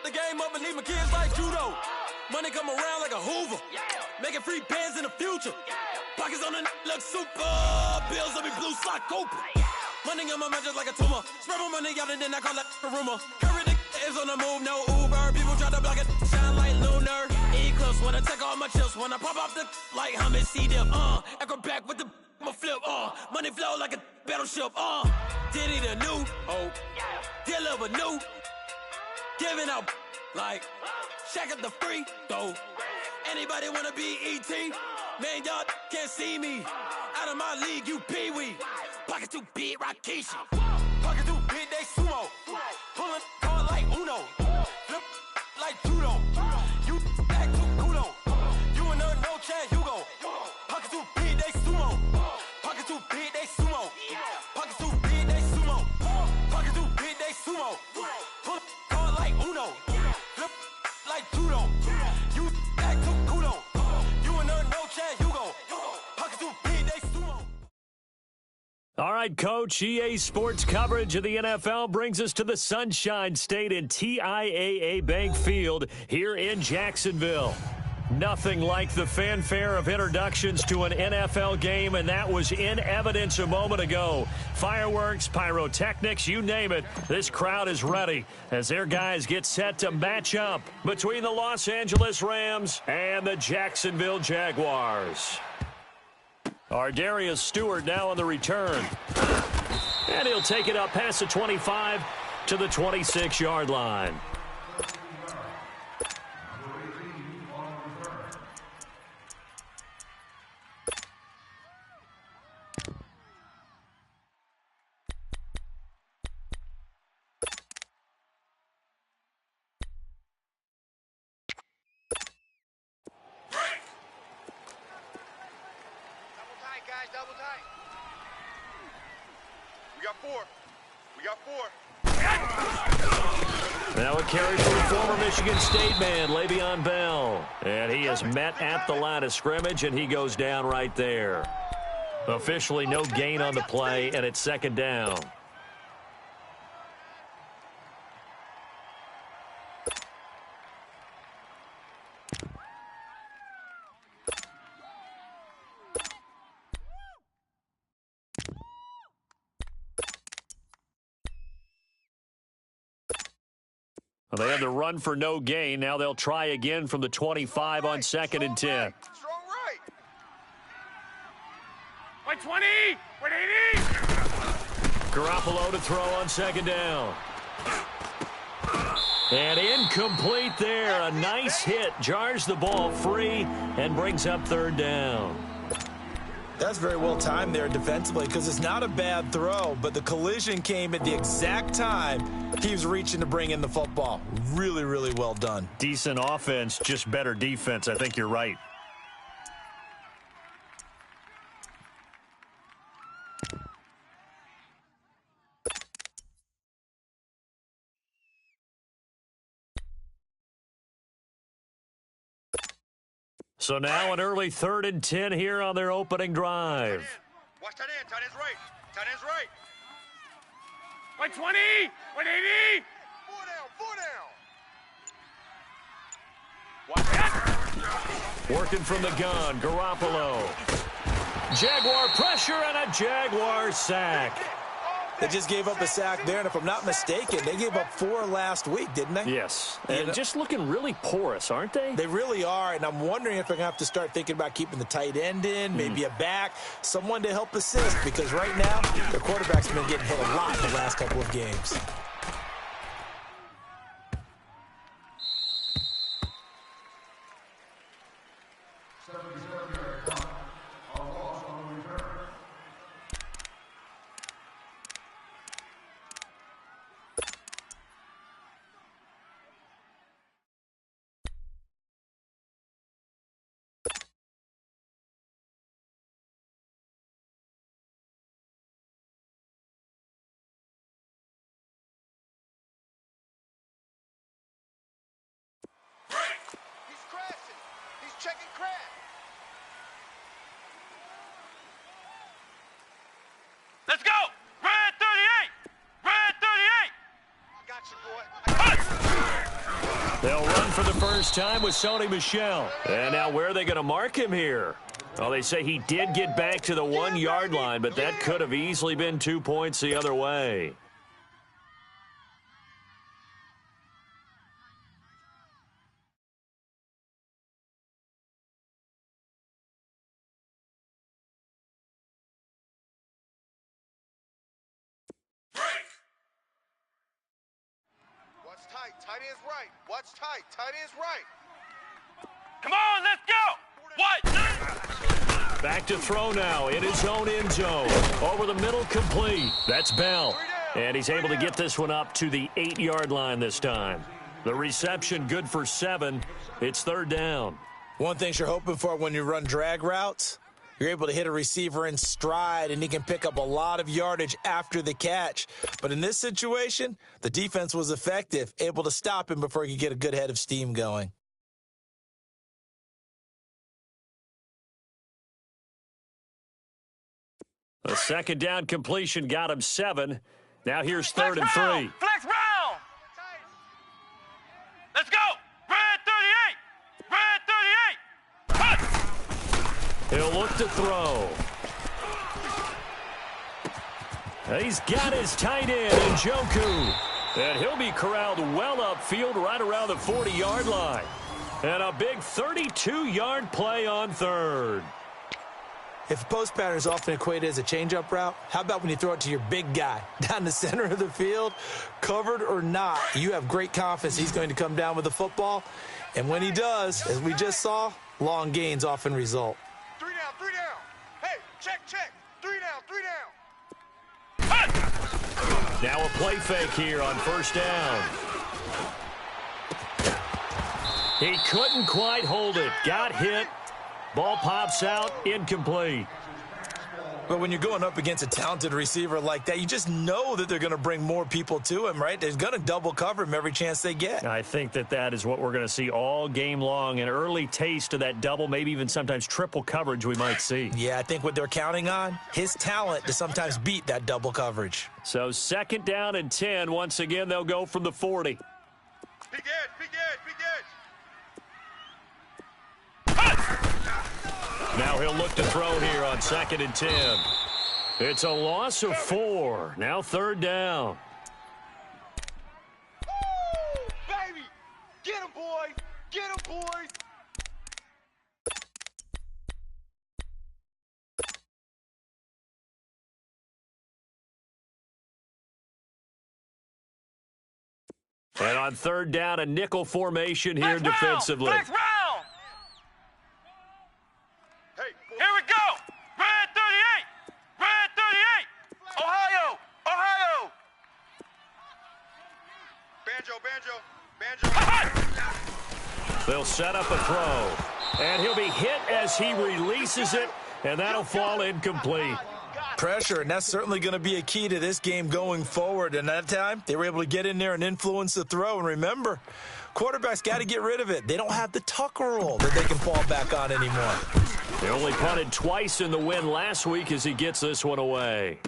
the game up and leave my kids like judo. Money come around like a Hoover. Making free bands in the future. Pockets on the look super. Bills on me blue slot Cooper. Money on my mind just like a tumor. Spread my money out and then I call it a rumor. Curry the is on the move, no Uber. People try to block it, shine like lunar. Eclipse when I take all my chips. When I pop off the like hummus C-dip. Echo back with the flip. Money flow like a battleship. Diddy the new. Deliver new. Giving out like Shack at the free throw. Anybody wanna be ET? Man, y'all can't see me. Out of my league, you pee-wee. Pocket too big, Rakishi. Pocket too big, they sumo. Pulling card like Uno. Flip like judo. You back to kudo. You and her, no Chad Hugo. Pocket too big, they sumo. Pocket too big, they sumo. Pocket too big, they sumo. Pocket too big, they sumo. Pull card like Uno. Flip like judo. You back to kudo. You and her, no Chad Hugo. Pocket too big, they sumo. All right, Coach, EA Sports coverage of the NFL brings us to the Sunshine State in TIAA Bank Field here in Jacksonville. Nothing like the fanfare of introductions to an NFL game, and that was in evidence a moment ago. Fireworks, pyrotechnics, you name it. This crowd is ready as their guys get set to match up between the Los Angeles Rams and the Jacksonville Jaguars. Darius Stewart now on the return. And he'll take it up past the 25 to the 26-yard line. Double tight. We got four. Now a carry for the former Michigan State man, Le'Veon Bell. And he is met at the line of scrimmage, and he goes down right there. Officially no gain on the play, and it's second down. Well, they had the run for no gain. Now they'll try again from the 25 on second and 10. Strong right. 120, 180. Garoppolo to throw on second down. And incomplete there. A nice hit. Jars the ball free and brings up third down. That's very well timed there defensively because it's not a bad throw, but the collision came at the exact time he was reaching to bring in the football. Really, really well done. Decent offense, just better defense. I think you're right. So now an early 3rd and 10 here on their opening drive. Watch tight end. Tight end's right. Tight end's right. 120, 180. Four down. Working from the gun, Garoppolo. Jaguar pressure and a Jaguar sack. They just gave up a sack there, and if I'm not mistaken, they gave up 4 last week, didn't they? Yes, and just looking really porous, aren't they? They really are, and I'm wondering if they're going to have to start thinking about keeping the tight end in, maybe a back, someone to help assist, because right now, their quarterback's been getting hit a lot in the last couple of games. Checking crash. Let's go. Red 38. Red 38. I got you, boy. They'll run for the first time with Sony Michel. And now where are they going to mark him here? Well, they say he did get back to the 1-yard line, but that could have easily been 2 points the other way. Watch tight. Tight end's right. Watch tight. Tight end's right. Come on, let's go. What? Back to throw now in his own end zone. Over the middle, complete. That's Bell. And he's able to get this one up to the 8-yard line this time. The reception good for 7. It's 3rd down. One thing you're hoping for when you run drag routes, you're able to hit a receiver in stride, and he can pick up a lot of yardage after the catch. But in this situation, the defense was effective, able to stop him before he could get a good head of steam going. A 2nd down completion got him 7. Now here's 3rd and 3. Flex round. Let's go. Red 38. Red 38. Cut. He'll look to throw. He's got his tight end, Njoku. And he'll be corralled well upfield right around the 40-yard line. And a big 32-yard play on 3rd. If post pattern is often equated as a change-up route, how about when you throw it to your big guy down the center of the field? Covered or not, you have great confidence he's going to come down with the football. And when he does, as we just saw, long gains often result. 3 down, 3 down. Hey, check. 3 down, 3 down. Now a play fake here on 1st down. He couldn't quite hold it. Got hit. Ball pops out, incomplete. But when you're going up against a talented receiver like that, you just know that they're going to bring more people to him, right? They're going to double cover him every chance they get. I think that is what we're going to see all game long, an early taste of that double, maybe even sometimes triple coverage we might see. Yeah, I think what they're counting on, his talent to sometimes beat that double coverage. So 2nd down and 10. Once again, they'll go from the 40. Big edge. Now he'll look to throw here on 2nd and 10. It's a loss of 4. Now 3rd down. Woo, baby. Get him, boys. Get him, boys. And on 3rd down, a nickel formation here Flex defensively. round. Flex round. Here we go. Red 38. Red 38. Ohio. Banjo. They'll set up a throw. And he'll be hit as he releases it, and that'll fall incomplete. Pressure, and that's certainly going to be a key to this game going forward. And that time, they were able to get in there and influence the throw. And remember, quarterbacks got to get rid of it. They don't have the Tucker rule that they can fall back on anymore. They only punted twice in the win last week as he gets this one away.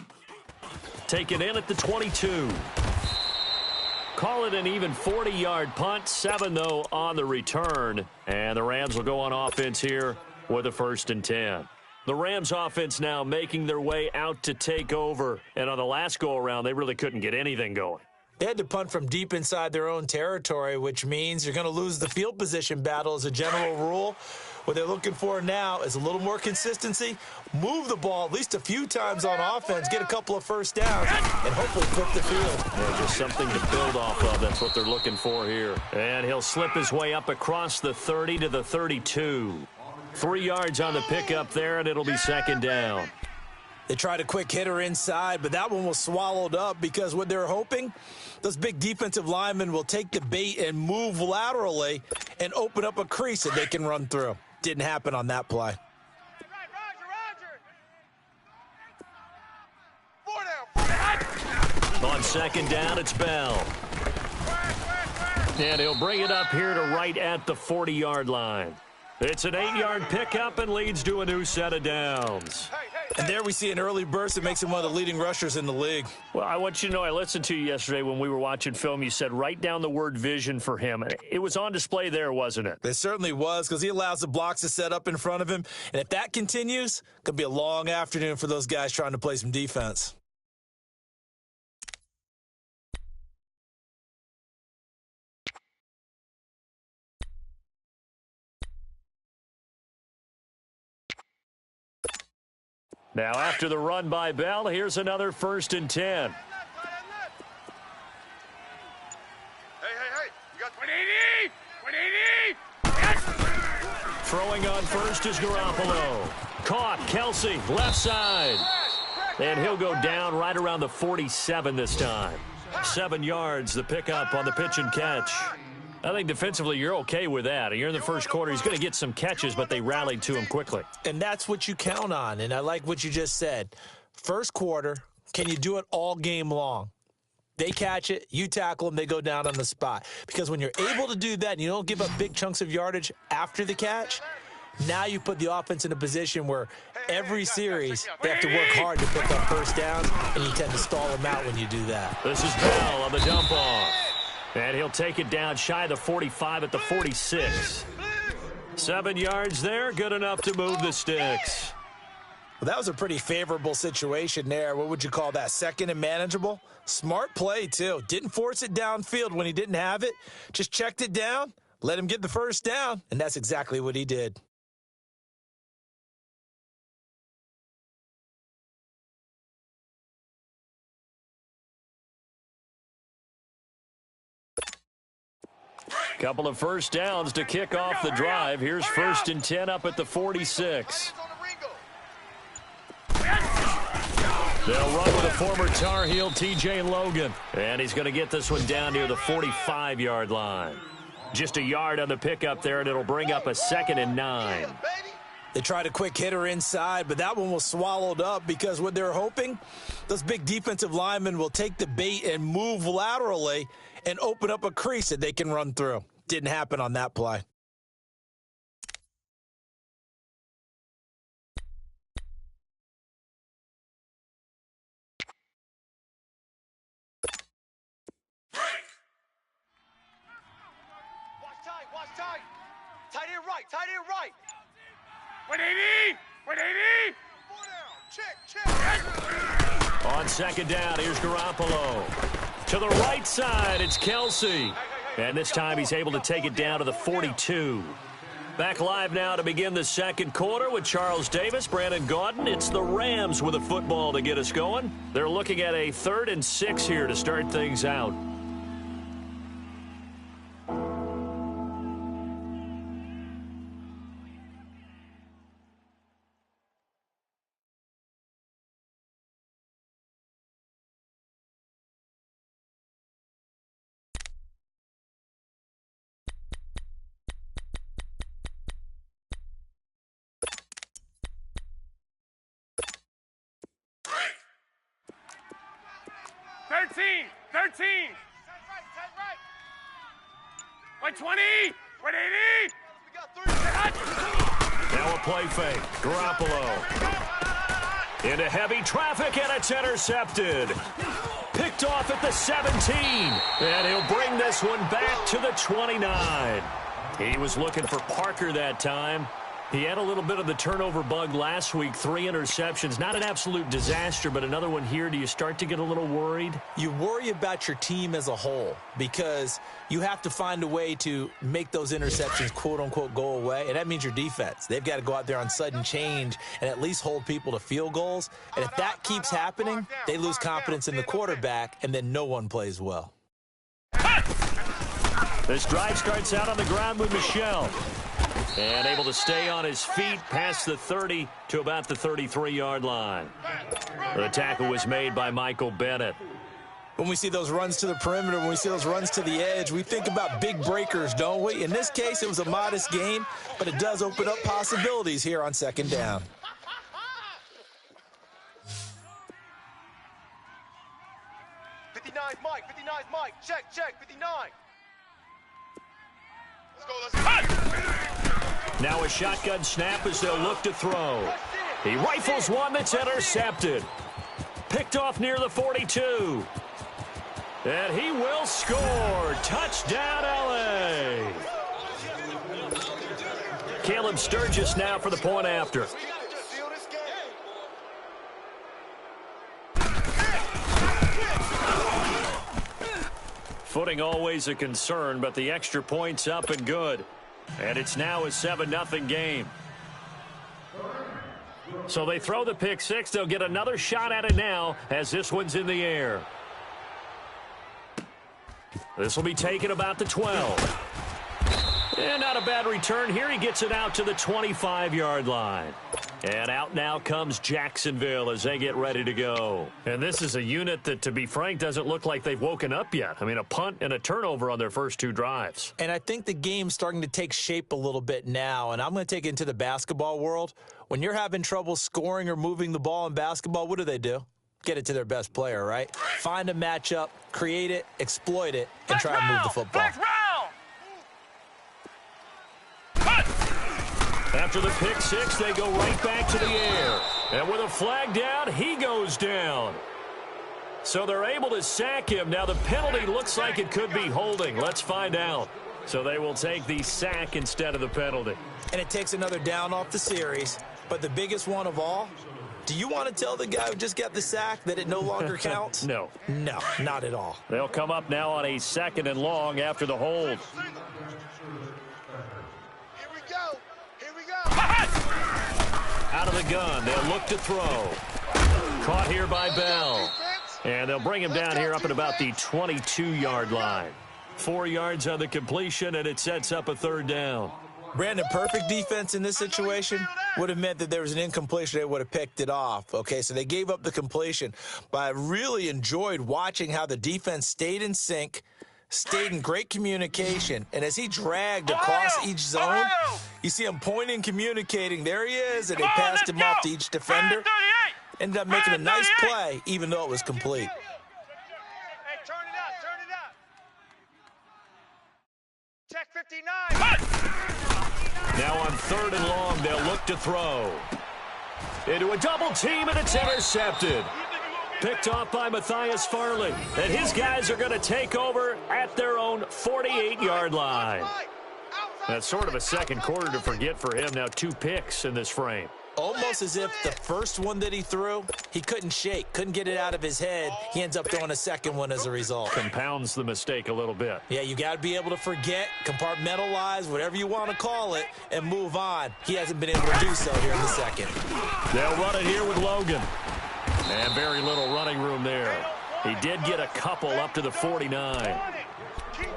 Taken in at the 22. Call it an even 40-yard punt. 7, though, on the return. And the Rams will go on offense here with a 1st and 10. The Rams offense now making their way out to take over. And on the last go-around, they really couldn't get anything going. They had to punt from deep inside their own territory, which means you're going to lose the field position battle as a general rule. What they're looking for now is a little more consistency, move the ball at least a few times on offense, get a couple of 1st downs, and hopefully flip the field. Yeah, just something to build off of. That's what they're looking for here. And he'll slip his way up across the 30 to the 32. 3 yards on the pickup there, and it'll be 2nd down. They tried a quick hitter inside, but that one was swallowed up because what they're hoping, those big defensive linemen will take the bait and move laterally and open up a crease that they can run through. Didn't happen on that play. On 2nd down, it's Bell. And he'll bring it up here to right at the 40-yard line. It's an 8-yard pickup and leads to a new set of downs. Hey, And there we see an early burst that makes him one of the leading rushers in the league. Well, I want you to know, I listened to you yesterday when we were watching film. You said write down the word vision for him. It was on display there, wasn't it? It certainly was, because he allows the blocks to set up in front of him. And if that continues, it could be a long afternoon for those guys trying to play some defense. Now, after the run by Bell, here's another 1st and 10. Hey, you got 180! 180! Throwing on first is Garoppolo. Caught, Kelsey, left side. And he'll go down right around the 47 this time. 7 yards, the pickup on the pitch and catch. I think defensively you're okay with that. You're in the first quarter. He's going to get some catches, but they rallied to him quickly. And that's what you count on, and I like what you just said. First quarter, can you do it all game long? They catch it, you tackle them, they go down on the spot. Because when you're able to do that and you don't give up big chunks of yardage after the catch, now you put the offense in a position where every series they have to work hard to pick up first downs, and you tend to stall them out when you do that. This is Bell on the dump off. And he'll take it down shy of the 45 at the 46. 7 yards there, good enough to move the sticks. Well, that was a pretty favorable situation there. What would you call that? Second and manageable? Smart play, too. Didn't force it downfield when he didn't have it. Just checked it down, let him get the first down, and that's exactly what he did. Couple of first downs to kick off the drive. Here's 1st and 10 up at the 46. They'll run with a former Tar Heel, T.J. Logan. And he's going to get this one down near the 45-yard line. Just a yard on the pickup there, and it'll bring up a 2nd and 9. They tried a quick hitter inside, but that one was swallowed up because what they're hoping, those big defensive linemen will take the bait and move laterally and open up a crease that they can run through. Didn't happen on that play. Watch tight. Tight end right. 180! 180! 4 down. Check. On 2nd down, here's Garoppolo. To the right side, it's Kelsey. And this time he's able to take it down to the 42. Back live now to begin the second quarter with Charles Davis, Brandon Gaudin. It's the Rams with a football to get us going. They're looking at a 3rd and 6 here to start things out. Thirteen! 120! 180! We got 3. Now a play fake. Garoppolo into heavy traffic, and it's intercepted. Picked off at the 17. And he'll bring this one back to the 29. He was looking for Parker that time. He had a little bit of the turnover bug last week, 3 interceptions. Not an absolute disaster, but another one here. Do you start to get a little worried? You worry about your team as a whole because you have to find a way to make those interceptions, quote-unquote, go away, and that means your defense. They've got to go out there on sudden change and at least hold people to field goals. And if that keeps happening, they lose confidence in the quarterback, and then no one plays well. This drive starts out on the ground with Michel. And able to stay on his feet past the 30 to about the 33-yard line. The tackle was made by Michael Bennett. When we see those runs to the perimeter, when we see those runs to the edge, we think about big breakers, don't we? In this case, it was a modest gain, but it does open up possibilities here on 2nd down. Mike. Check. 59. Let's go. Now a shotgun snap as they'll look to throw. He rifles one that's intercepted. Picked off near the 42. And he will score. Touchdown, L.A. Caleb Sturgis now for the point after. Footing always a concern, but the extra point's up and good. And it's now a 7-0 game. So they throw the pick six. They'll get another shot at it now as this one's in the air. This will be taken about the 12. And not a bad return here. He gets it out to the 25-yard line. And out now comes Jacksonville as they get ready to go. And this is a unit that, to be frank, doesn't look like they've woken up yet. I mean, a punt and a turnover on their first two drives. And I think the game's starting to take shape a little bit now. And I'm going to take it into the basketball world. When you're having trouble scoring or moving the ball in basketball, what do? Get it to their best player, right? Find a matchup, create it, exploit it, and try and move the football. After the pick six, they go right back to the air. And with a flag down, he goes down. So they're able to sack him. Now the penalty looks like it could be holding. Let's find out. So they will take the sack instead of the penalty. And it takes another down off the series. But the biggest one of all, do you want to tell the guy who just got the sack that it no longer counts? No. No, not at all. They'll come up now on a 2nd and long after the hold. Out of the gun, they'll look to throw. Caught here by Bell. And they'll bring him down here up at about the 22-yard line. 4 yards on the completion, and it sets up a 3rd down. Brandon, perfect defense in this situation would have meant that there was an incompletion. They would have picked it off. Okay, so they gave up the completion. But I really enjoyed watching how the defense stayed in sync, stayed in great communication, and as he dragged across each zone, you see him pointing, communicating. There he is, and they passed him off to each defender. Ended up making a nice play, even though it was complete. Hey, turn it up. Check 59. Now on 3rd and long, they'll look to throw. Into a double team, and it's intercepted. Picked off by Matthias Farley. And his guys are going to take over at their own 48-yard line. That's sort of a second quarter to forget for him. Now 2 picks in this frame. Almost as if the first one that he threw, he couldn't shake, couldn't get it out of his head. He ends up throwing a second one as a result. Compounds the mistake a little bit. Yeah, you got to be able to forget, compartmentalize, whatever you want to call it, and move on. He hasn't been able to do so here in the second. They'll run it here with Logan. And very little running room there. He did get a couple up to the 49.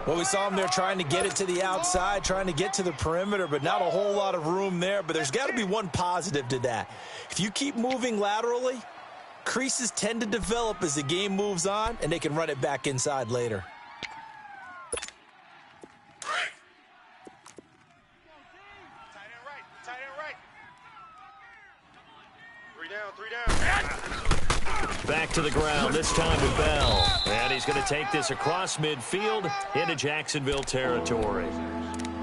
Well, we saw him there trying to get it to the outside, trying to get to the perimeter, but not a whole lot of room there. But there's got to be one positive to that. If you keep moving laterally, creases tend to develop as the game moves on, and they can run it back inside later. Tight end right. 3 down. Back to the ground, this time to Bell. And he's going to take this across midfield into Jacksonville territory.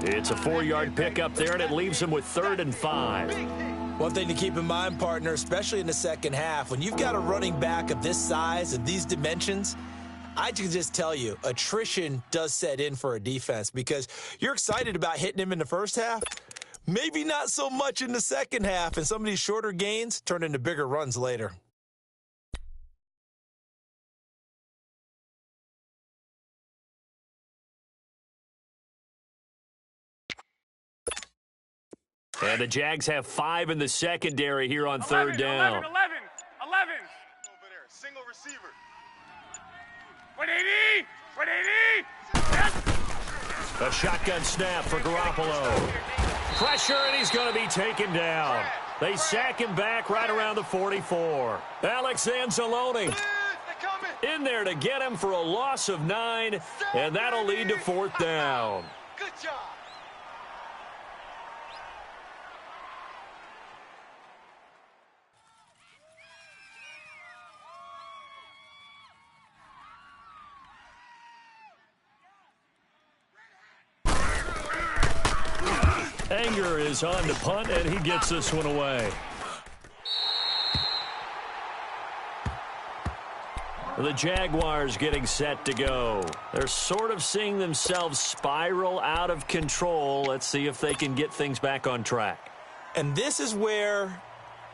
It's a 4-yard pickup there, and it leaves him with 3rd and 5. One thing to keep in mind, partner, especially in the second half, when you've got a running back of this size and these dimensions, I can just tell you, attrition does set in for a defense because you're excited about hitting him in the first half. Maybe not so much in the second half, and some of these shorter gains turn into bigger runs later. And the Jags have 5 in the secondary here on 3rd down. 11. Over there, single receiver. 180. 180. A shotgun snap for Garoppolo. Pressure, and he's going to be taken down. They sack him back right around the 44. Alex Anzalone in there to get him for a loss of 9, and that'll lead to 4th down. Good job. Anger is on to punt, and he gets this one away. The Jaguars getting set to go. They're sort of seeing themselves spiral out of control. Let's see if they can get things back on track. And this is where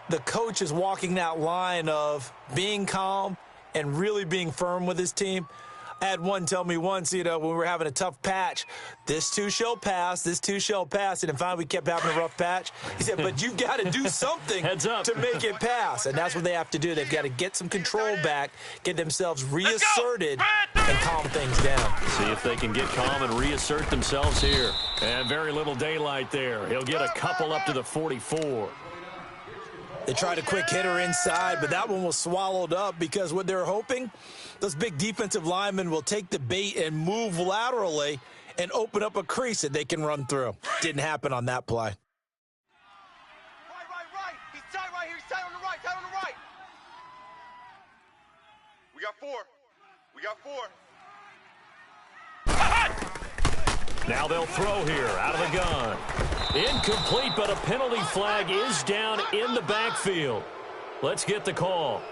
the coach is walking that line of being calm and really being firm with his team. I had one tell me once, when we were having a tough patch, this too shall pass, this too shall pass. And finally we kept having a rough patch. He said, but you've got to do something to make it pass. And that's what they have to do. They've got to get some control back, get themselves reasserted, and calm things down. See if they can get calm and reassert themselves here. And very little daylight there. He'll get a couple up to the 44. They tried a quick hitter inside, but that one was swallowed up because what they're hoping, those big defensive linemen will take the bait and move laterally and open up a crease that they can run through. Didn't happen on that play. Right. He's tight right here. He's tight on the right. We got four. Now they'll throw here out of the gun. Incomplete, but a penalty flag is down in the backfield. Let's get the call.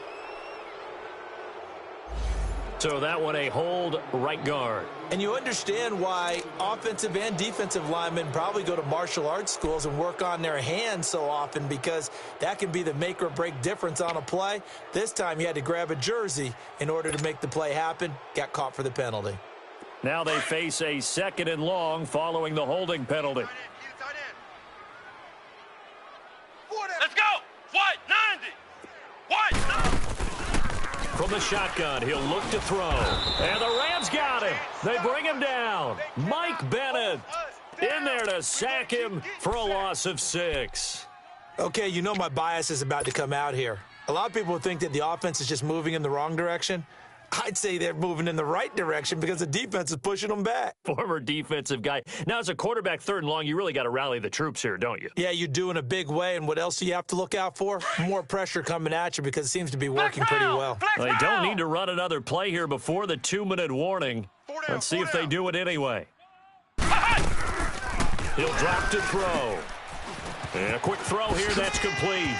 So that one a hold right guard. And you understand why offensive and defensive linemen probably go to martial arts schools and work on their hands so often, because that can be the make or break difference on a play. This time he had to grab a jersey in order to make the play happen. Got caught for the penalty. Now they face a 2nd and long following the holding penalty. Let's go! What? 90! From the shotgun, he'll look to throw. And the Rams got him. They bring him down. Mike Bennett in there to sack him for a loss of 6. Okay, my bias is about to come out here. A lot of people think that the offense is just moving in the wrong direction. I'd say they're moving in the right direction because the defense is pushing them back. Former defensive guy. Now, as a quarterback 3rd and long, you really got to rally the troops here, don't you? Yeah, you do in a big way. And what else do you have to look out for? More pressure coming at you because it seems to be working pretty well. They don't need to run another play here before the 2-minute warning. Let's see if they do it anyway. He'll drop to throw. And a quick throw here, that's complete.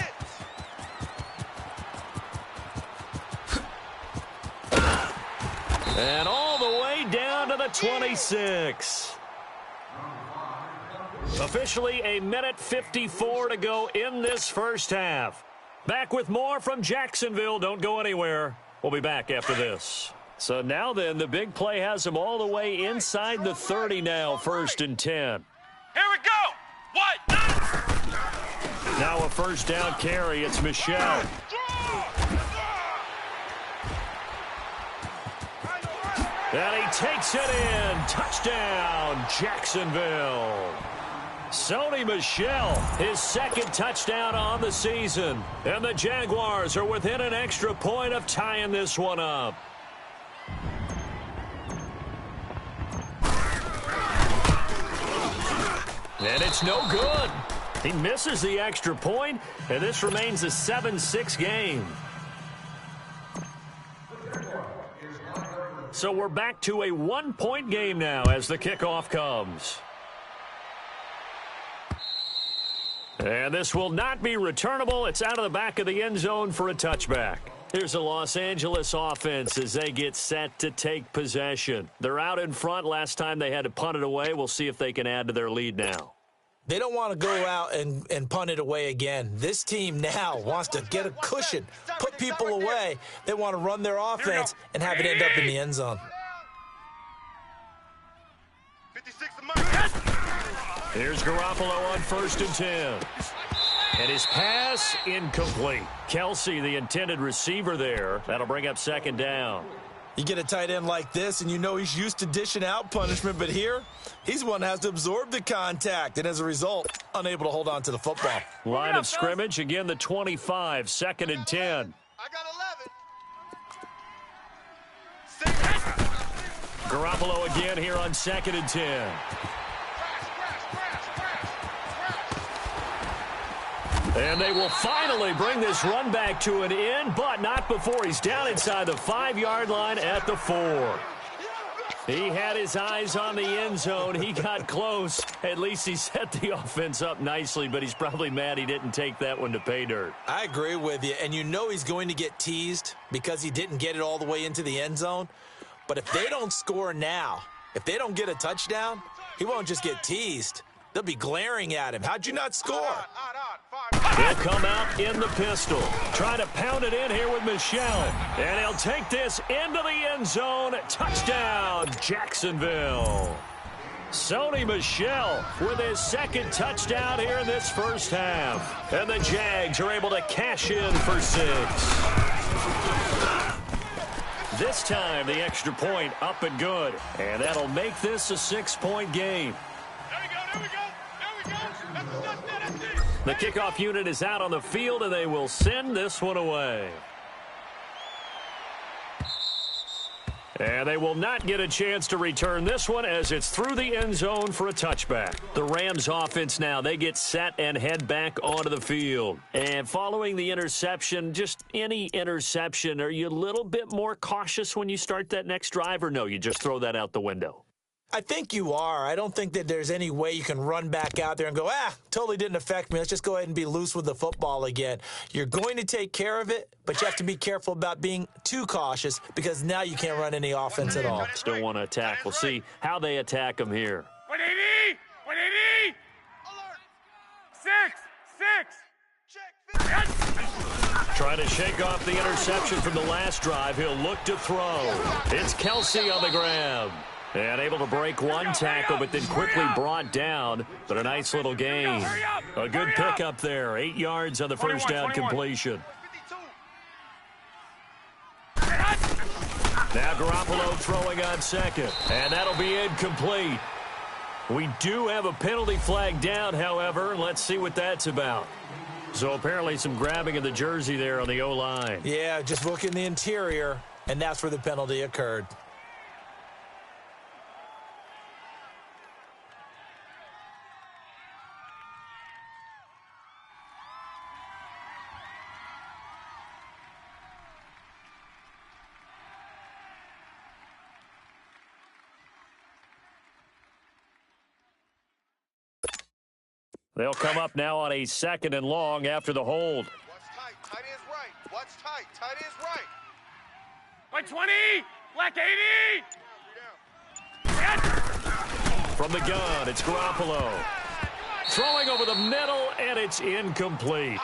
And all the way down to the 26. Officially a minute 54 to go in this first half. Back with more from Jacksonville. Don't go anywhere. We'll be back after this. So now then, the big play has them all the way inside the 30 now, 1st and 10. Here we go! What? Now a first down carry. It's Michelle. And he takes it in. Touchdown, Jacksonville. Sony Michel, his 2nd touchdown on the season. And the Jaguars are within an extra point of tying this one up. And it's no good. He misses the extra point, and this remains a 7-6 game. So we're back to a 1-point game now as the kickoff comes. And this will not be returnable. It's out of the back of the end zone for a touchback. Here's the Los Angeles offense as they get set to take possession. They're out in front. Last time they had to punt it away. We'll see if they can add to their lead now. They don't want to go out and punt it away again. This team now wants to get a cushion, put people away. They want to run their offense and have it end up in the end zone. 56 Here's Garoppolo on 1st and 10. And his pass incomplete. Kelsey, the intended receiver there. That'll bring up 2nd down. You get a tight end like this, and he's used to dishing out punishment, but here, he's the one that has to absorb the contact, and as a result, unable to hold on to the football. Line of scrimmage, again, the 25, 2nd and 10. I got 11. Garoppolo again here on 2nd and 10. And they will finally bring this run back to an end, but not before he's down inside the 5-yard line at the 4. He had his eyes on the end zone. He got close. At least he set the offense up nicely, but he's probably mad he didn't take that one to pay dirt. I agree with you, and you know he's going to get teased because he didn't get it all the way into the end zone. But if they don't score now, if they don't get a touchdown, he won't just get teased. They'll be glaring at him. How'd you not score? He'll come out in the pistol. Trying to pound it in here with Michelle. And he'll take this into the end zone. Touchdown, Jacksonville. Sony Michel with his second touchdown here in this first half. And the Jags are able to cash in for 6. This time, the extra point up and good. And that'll make this a 6-point game. The kickoff unit is out on the field, and they will send this one away. And they will not get a chance to return this one as it's through the end zone for a touchback. The Rams offense now, they get set and head back onto the field. And following the interception, just any interception, are you a little bit more cautious when you start that next drive, or no, you just throw that out the window? I think you are. I don't think that there's any way you can run back out there and go, totally didn't affect me. Let's just go ahead and be loose with the football again. You're going to take care of it, but you have to be careful about being too cautious because now you can't run any offense at all. Still want to attack. We'll see how they attack him here. 180! 180! Alert! 6! Trying to shake off the interception from the last drive. He'll look to throw. It's Kelsey on the grab. And able to break one tackle, but then quickly brought down. But a nice little gain. A good pickup there. 8 yards on the first down completion. Now Garoppolo throwing on second. And that'll be incomplete. We do have a penalty flag down, however. Let's see what that's about. So apparently some grabbing of the jersey there on the O-line. Yeah, just look in the interior, and that's where the penalty occurred. They'll come up now on a 2nd and long after the hold. What's tight? Tight is right. What's tight? Tight is right. Like 20! Black 80! From the gun, it's Garoppolo. Throwing over the middle, and it's incomplete.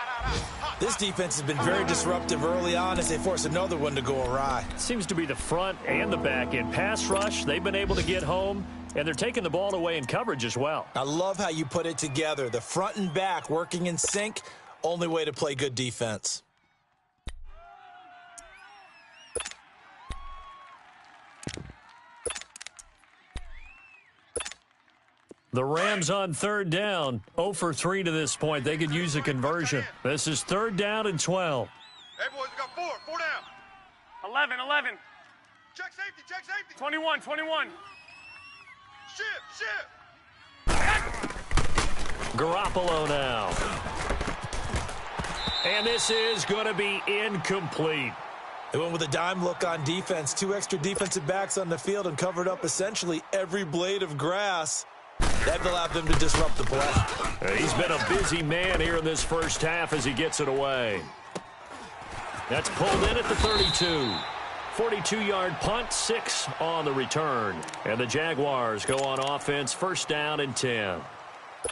This defense has been very disruptive early on as they force another one to go awry. Seems to be the front and the back end. Pass rush, they've been able to get home, and they're taking the ball away in coverage as well. I love how you put it together. The front and back working in sync, only way to play good defense. The Rams on 3rd down, 0 for 3 to this point. They could use a conversion. This is 3rd down and 12. Hey, boys, we got 4. 4 down. 11, 11. Check safety. Check safety. 21, 21. Ship. Garoppolo now. And this is going to be incomplete. They went with a dime look on defense. 2 extra defensive backs on the field and covered up essentially every blade of grass. That allowed them to disrupt the play. He's been a busy man here in this first half as he gets it away. That's pulled in at the 32. 42-yard punt, 6 on the return. And the Jaguars go on offense, 1st down and 10.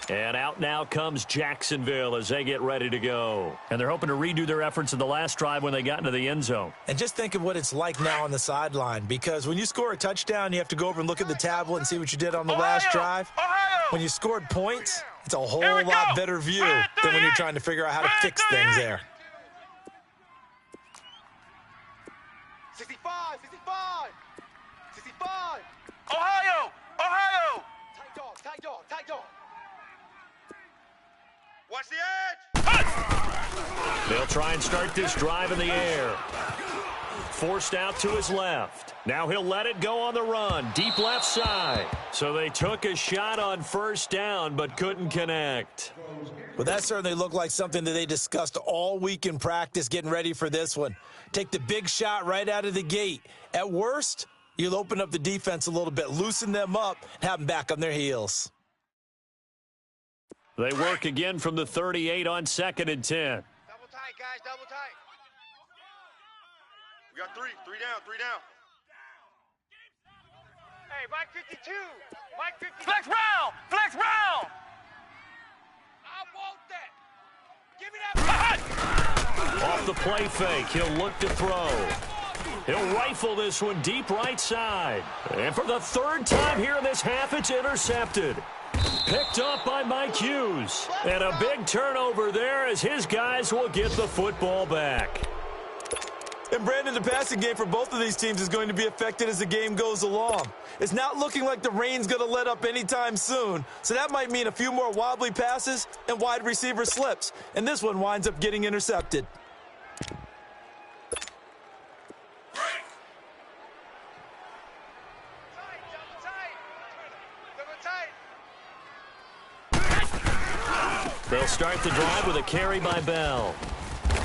And out now comes Jacksonville as they get ready to go. And they're hoping to redo their efforts in the last drive when they got into the end zone. And just think of what it's like now on the sideline, because when you score a touchdown, you have to go over and look at the tablet and see what you did on the last drive. When you scored points, it's a whole lot better view than when you're trying to figure out how to fix things there. 65. 65. Ohio! Tight dog. Watch the edge. They'll try and start this drive in the air. Forced out to his left. Now he'll let it go on the run. Deep left side. So they took a shot on 1st down but couldn't connect. Well, that certainly looked like something that they discussed all week in practice getting ready for this one. Take the big shot right out of the gate. At worst, You'll open up the defense a little bit, loosen them up, and have them back on their heels. They work again from the 38 on 2nd and 10. Double tight, guys, double tight. We got three down. Hey, Mike 52. Mike 52. Flex round! Flex round! I want that. Give me that. Off the play fake, he'll look to throw. He'll rifle this one deep right side. And for the 3rd time here in this half, it's intercepted. Picked up by Mike Hughes. And a big turnover there as his guys will get the football back. And Brandon, the passing game for both of these teams is going to be affected as the game goes along. It's not looking like the rain's going to let up anytime soon, so that might mean a few more wobbly passes and wide receiver slips. And this one winds up getting intercepted. They'll start the drive with a carry by Bell.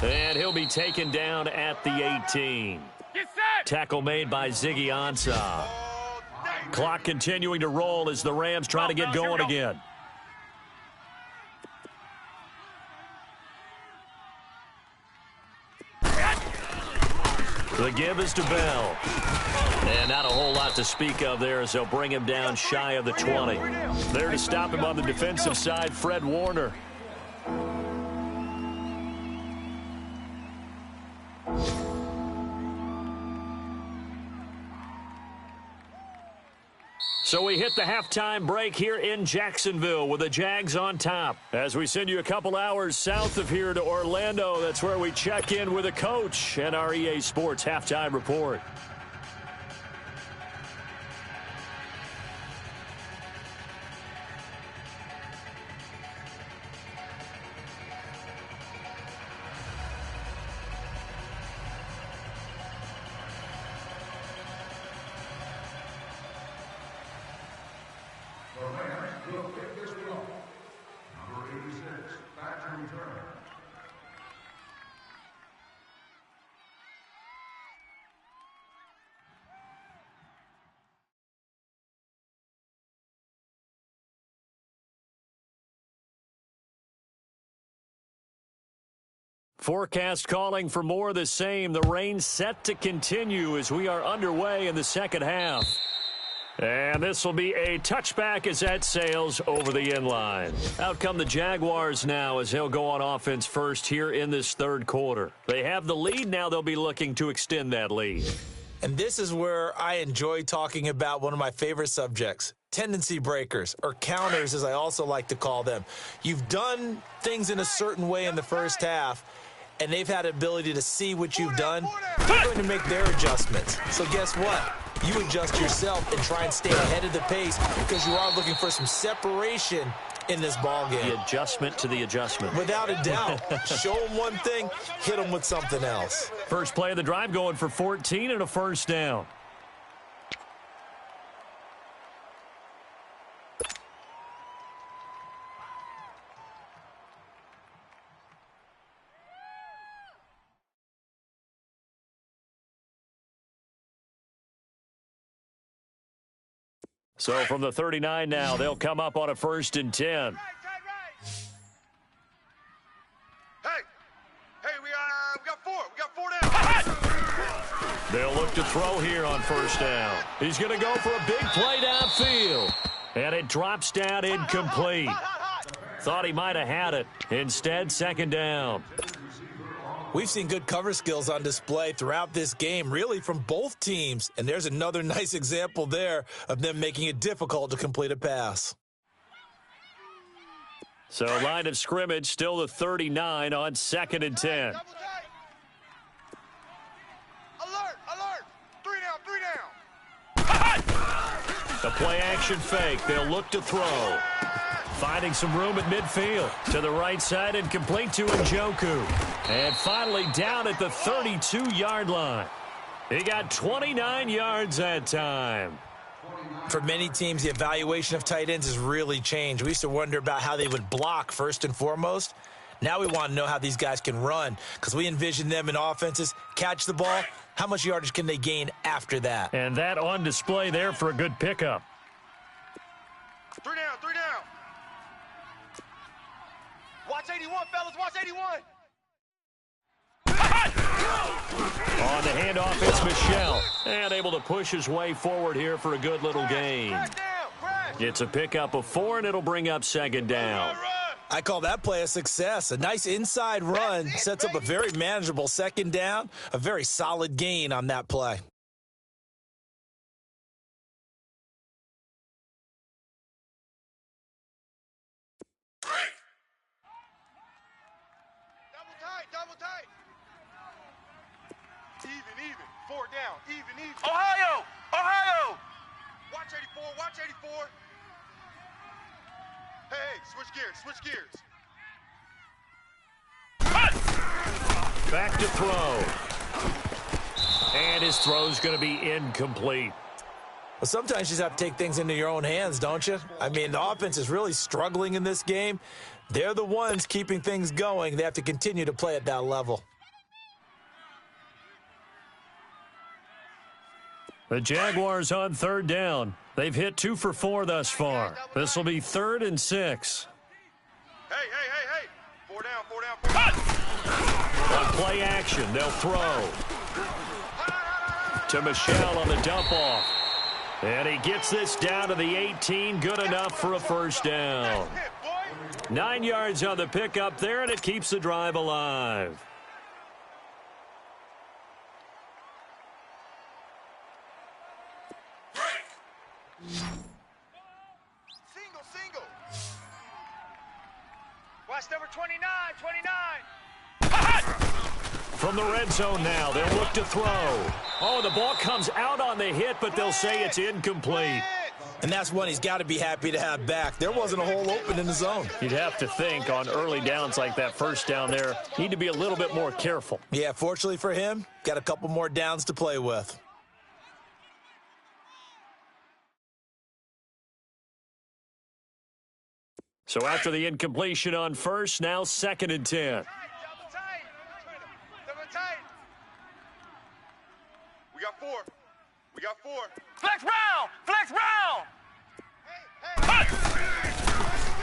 And he'll be taken down at the 18. Get set! Tackle made by Ziggy Ansah. Clock continuing to roll as the Rams try to get going again. The give is to Bell. And not a whole lot to speak of there as they'll bring him down shy of the 20. There to stop him on the defensive side, Fred Warner. So we hit the halftime break here in Jacksonville with the Jags on top. As we send you a couple hours south of here to Orlando, that's where we check in with a coach and our EA Sports halftime report. Forecast calling for more of the same. The rain set to continue as we are underway in the second half. And this will be a touchback as that sails over the inline. Out come the Jaguars now as they'll go on offense first here in this 3rd quarter. They have the lead. Now they'll be looking to extend that lead. And this is where I enjoy talking about one of my favorite subjects, tendency breakers, or counters as I also like to call them. You've done things in a certain way in the first half, and they've had the ability to see what you've done. They're going to make their adjustments. So guess what? You adjust yourself and try and stay ahead of the pace because you are looking for some separation in this ball game. The adjustment to the adjustment. Without a doubt. Show them one thing, hit them with something else. First play of the drive going for 14 and a first down. So from the 39 now, they'll come up on a 1st and 10. Hey, we got four down. They'll look to throw here on 1st down. He's going to go for a big play downfield. And it drops down incomplete. Thought he might have had it. Instead, 2nd down. We've seen good cover skills on display throughout this game, really from both teams. And there's another nice example there of them making it difficult to complete a pass. So line of scrimmage still the 39 on 2nd and 10. Alert. 3 down. The play action fake. They'll look to throw. Finding some room at midfield. To the right side and complete to Njoku. And finally down at the 32-yard line. He got 29 yards that time. For many teams, the evaluation of tight ends has really changed. We used to wonder about how they would block first and foremost. Now we want to know how these guys can run, because we envision them in offenses, catch the ball. How much yardage can they gain after that? And that on display there for a good pickup. 3 down, 3 down. Watch 81, fellas, watch 81. On the handoff, it's Michelle. And able to push his way forward here for a good little gain. It's a pickup of 4, and it'll bring up second down. I call that play a success. A nice inside run sets up a very manageable second down. A very solid gain on that play. Double tight. Even. 4 down. Even. Ohio! Ohio! Watch 84. Hey, switch gears. Back to throw. And his throw's going to be incomplete. Well, sometimes you just have to take things into your own hands, don't you? I mean, the offense is really struggling in this game. They're the ones keeping things going. They have to continue to play at that level. The Jaguars on third down. They've hit 2 for 4 thus far. This will be 3rd and 6. Hey. 4 down. On play action, they'll throw. To Michelle on the dump off. And he gets this down to the 18. Good enough for a first down. 9 yards on the pickup there, and it keeps the drive alive. Single. Watch number 29. From the red zone now, they'll look to throw. Oh, the ball comes out on the hit, but they'll say it's incomplete. And that's one he's got to be happy to have back. There wasn't a hole open in the zone. You'd have to think on early downs like that first down there, need to be a little bit more careful. Yeah, fortunately for him, got a couple more downs to play with. So after the incompletion on first, now 2nd and 10. Double tight. We got 4. Flex round!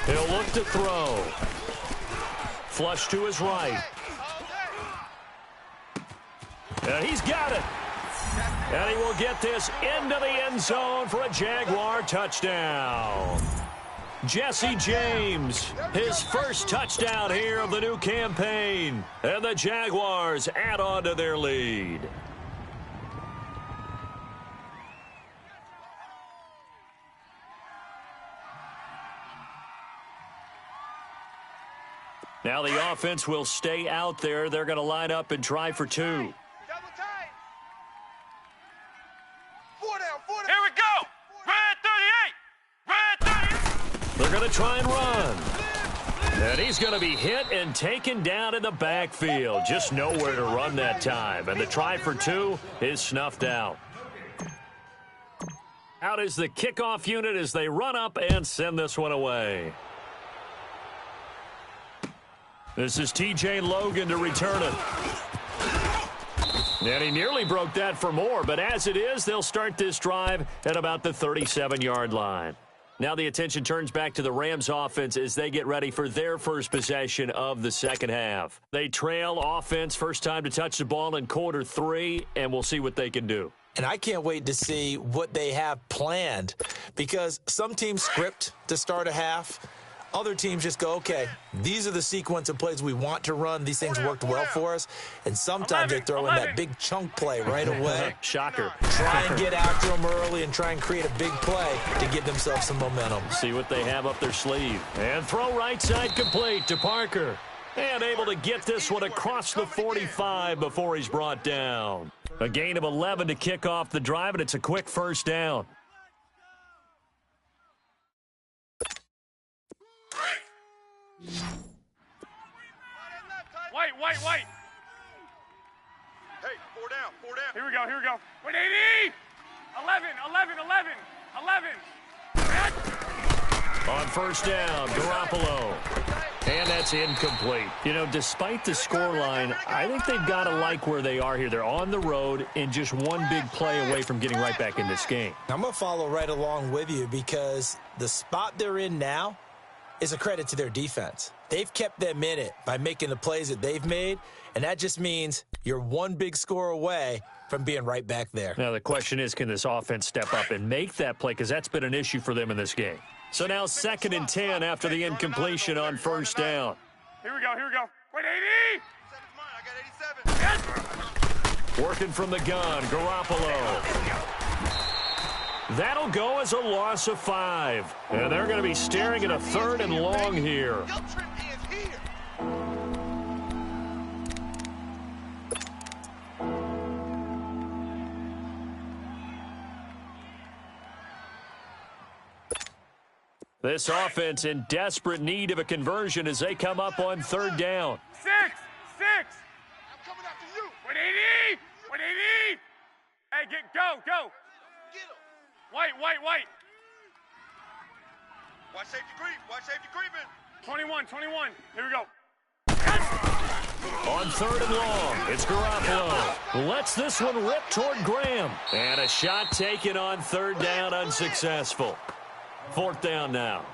He'll look to throw. Flush to his right. And he's got it. And he will get this into the end zone for a Jaguar touchdown. Jesse James, his first touchdown here of the new campaign. And the Jaguars add on to their lead. Now the offense will stay out there. They're going to line up and try for 2. Double tight. 4 down. Here we go! Red 38! They're going to try and run. And he's going to be hit and taken down in the backfield. Just nowhere to run that time. And the try for 2 is snuffed out. Out is the kickoff unit as they run up and send this one away. This is T.J. Logan to return it. And he nearly broke that for more, but as it is, they'll start this drive at about the 37-yard line. Now the attention turns back to the Rams offense as they get ready for their first possession of the second half. They trail offense, first time to touch the ball in quarter 3, and we'll see what they can do. And I can't wait to see what they have planned, because some teams script to start a half. Other teams just go, okay, these are the sequence of plays we want to run. These things worked well for us. And sometimes they throw in that big chunk play right away. Shocker. Try and get after them early and try and create a big play to give themselves some momentum. See what they have up their sleeve. And throw right side complete to Parker. And able to get this one across the 45 before he's brought down. A gain of 11 to kick off the drive, and it's a quick first down. White. Hey, 4 down. Here we go. Wait, 80! 11. On first down, Garoppolo. And that's incomplete. You know, despite the scoreline, I think they've got to like where they are here. They're on the road and just one big play away from getting right back in this game. I'm going to follow right along with you because the spot they're in now is a credit to their defense. They've kept them in it by making the plays that they've made, and that just means you're one big score away from being right back there. Now, the question is, can this offense step up and make that play? Because that's been an issue for them in this game. So now 2nd and 10 after the incompletion on first down. Here we go. Wait, 80! I got 87. Working from the gun, Garoppolo. That'll go as a loss of 5. And they're going to be staring at a 3rd and long here. Your trip is here. This offense in desperate need of a conversion as they come up on 3rd down. 6! I'm coming after you. Wait, 80! Hey, go! Get him. White! Watch safety creeping. 21. Here we go. On 3rd and long, it's Garoppolo. Lets this one rip toward Graham. And a shot taken on 3rd down, unsuccessful. 4th down now.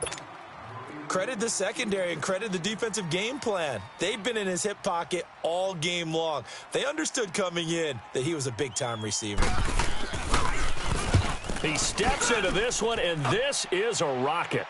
Credit the secondary and credit the defensive game plan. They've been in his hip pocket all game long. They understood coming in that he was a big-time receiver. He steps into this one, and this is a rocket.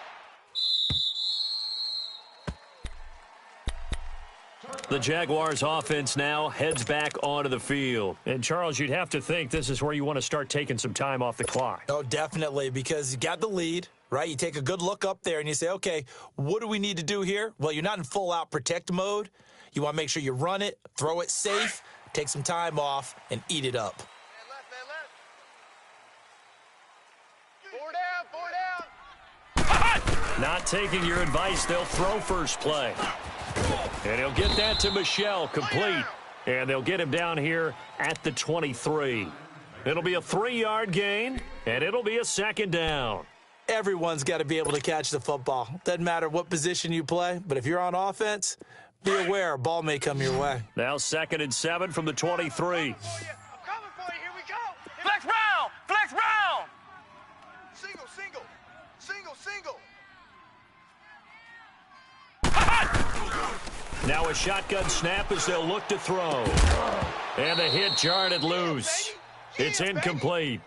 The Jaguars offense now heads back onto the field. And, Charles, you'd have to think this is where you want to start taking some time off the clock. Oh, definitely, because you got the lead, right? You take a good look up there and you say, okay, what do we need to do here? Well, you're not in full-out protect mode. You want to make sure you run it, throw it safe, take some time off, and eat it up. Man left. Not taking your advice, they'll throw first play. And he'll get that to Michelle, complete. And they'll get him down here at the 23. It'll be a 3-yard gain, and it'll be a 2nd down. Everyone's got to be able to catch the football. Doesn't matter what position you play, but if you're on offense, be aware a ball may come your way. Now 2nd and 7 from the 23. I'm coming for you. Here we go. Flex round! Single. Now a shotgun snap as they'll look to throw. And the hit jarred it loose. It's incomplete.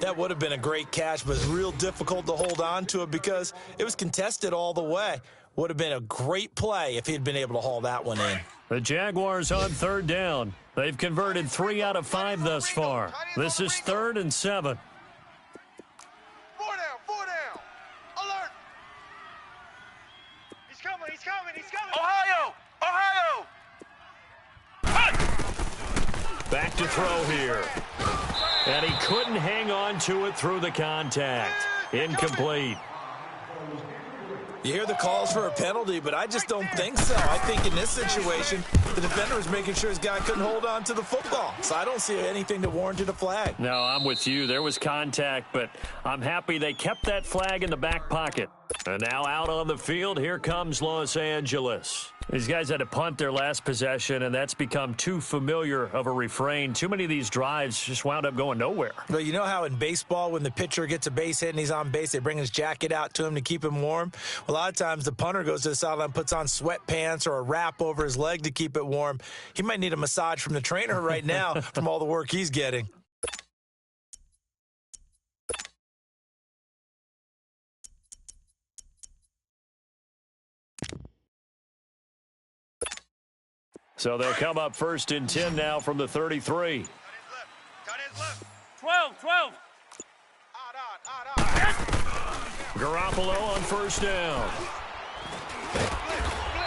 That would have been a great catch, but it's real difficult to hold on to it because it was contested all the way. Would have been a great play if he'd been able to haul that one in. The Jaguars on 3rd down. They've converted 3 out of 5 thus far. This is 3rd and 7. 4 down. Alert. He's coming. Ohio! Back to throw here. And he couldn't hang on to it through the contact. Incomplete. You hear the calls for a penalty, but I just don't think so. I think in this situation, the defender was making sure his guy couldn't hold on to the football. So I don't see anything that warranted a flag. No, I'm with you. There was contact, but I'm happy they kept that flag in the back pocket. And now out on the field, here comes Los Angeles. These guys had to punt their last possession, and that's become too familiar of a refrain. Too many of these drives just wound up going nowhere. But you know how in baseball, when the pitcher gets a base hit and he's on base, they bring his jacket out to him to keep him warm? Well, a lot of times the punter goes to the sideline, puts on sweatpants or a wrap over his leg to keep it warm. He might need a massage from the trainer right now from all the work he's getting. So they'll come up 1st and 10 now from the 33. Tight ends left. 12. Garoppolo on 1st down.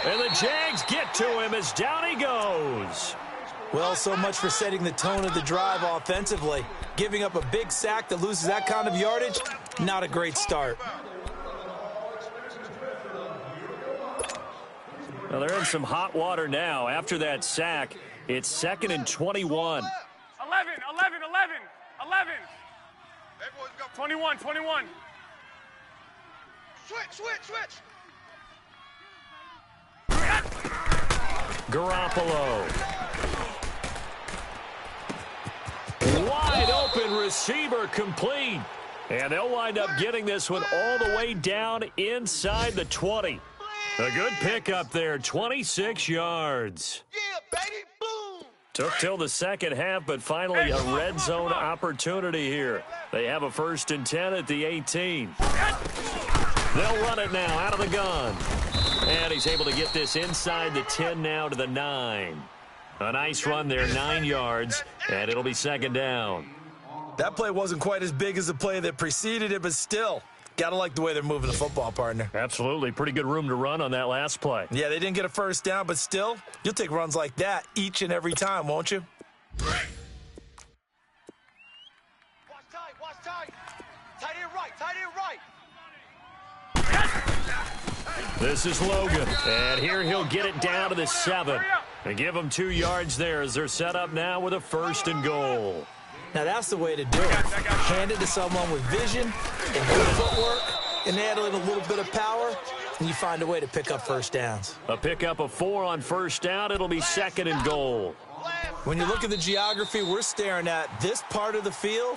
And the Jags get to him as down he goes. Well, so much for setting the tone of the drive offensively. Giving up a big sack that loses that kind of yardage, not a great start. Well, they're in some hot water now. After that sack, it's 2nd and 21. 11. 21. Switch. Garoppolo. Wide open receiver complete. And they'll wind up getting this one all the way down inside the 20. A good pickup there, 26 yards. Yeah, baby, boom! Took till the second half, but finally a red zone opportunity here. They have a 1st and 10 at the 18. They'll run it now out of the gun. And he's able to get this inside the 10 now to the 9. A nice run there, 9 yards, and it'll be 2nd down. That play wasn't quite as big as the play that preceded it, but still, got to like the way they're moving the football, partner. Absolutely. Pretty good room to run on that last play. Yeah, they didn't get a 1st down, but still, you'll take runs like that each and every time, won't you? Watch tight, watch tight. Tight end right. This is Logan, and here he'll get it down to the 7. And give them 2 yards there as they're set up now with a 1st and goal. Now, that's the way to do it. Hand it to someone with vision and good footwork, and add in a little bit of power, and you find a way to pick up 1st downs. A pickup of 4 on 1st down. It'll be 2nd and goal. When you look at the geography we're staring at, this part of the field,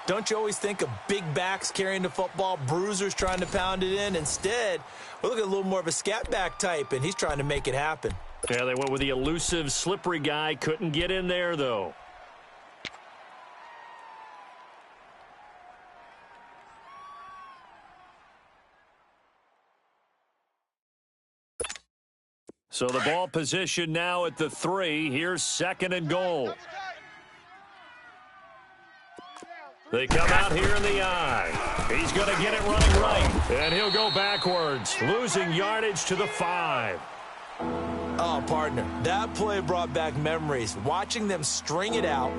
don't you always think of big backs carrying the football, bruisers trying to pound it in? Instead, we're looking at a little more of a scat back type, and he's trying to make it happen. Yeah, they went with the elusive, slippery guy. Couldn't get in there, though. So the ball position now at the 3. Here's 2nd and goal. They come out here in the I. He's going to get it running right. And he'll go backwards, losing yardage to the 5. Oh, partner, that play brought back memories. Watching them string it out,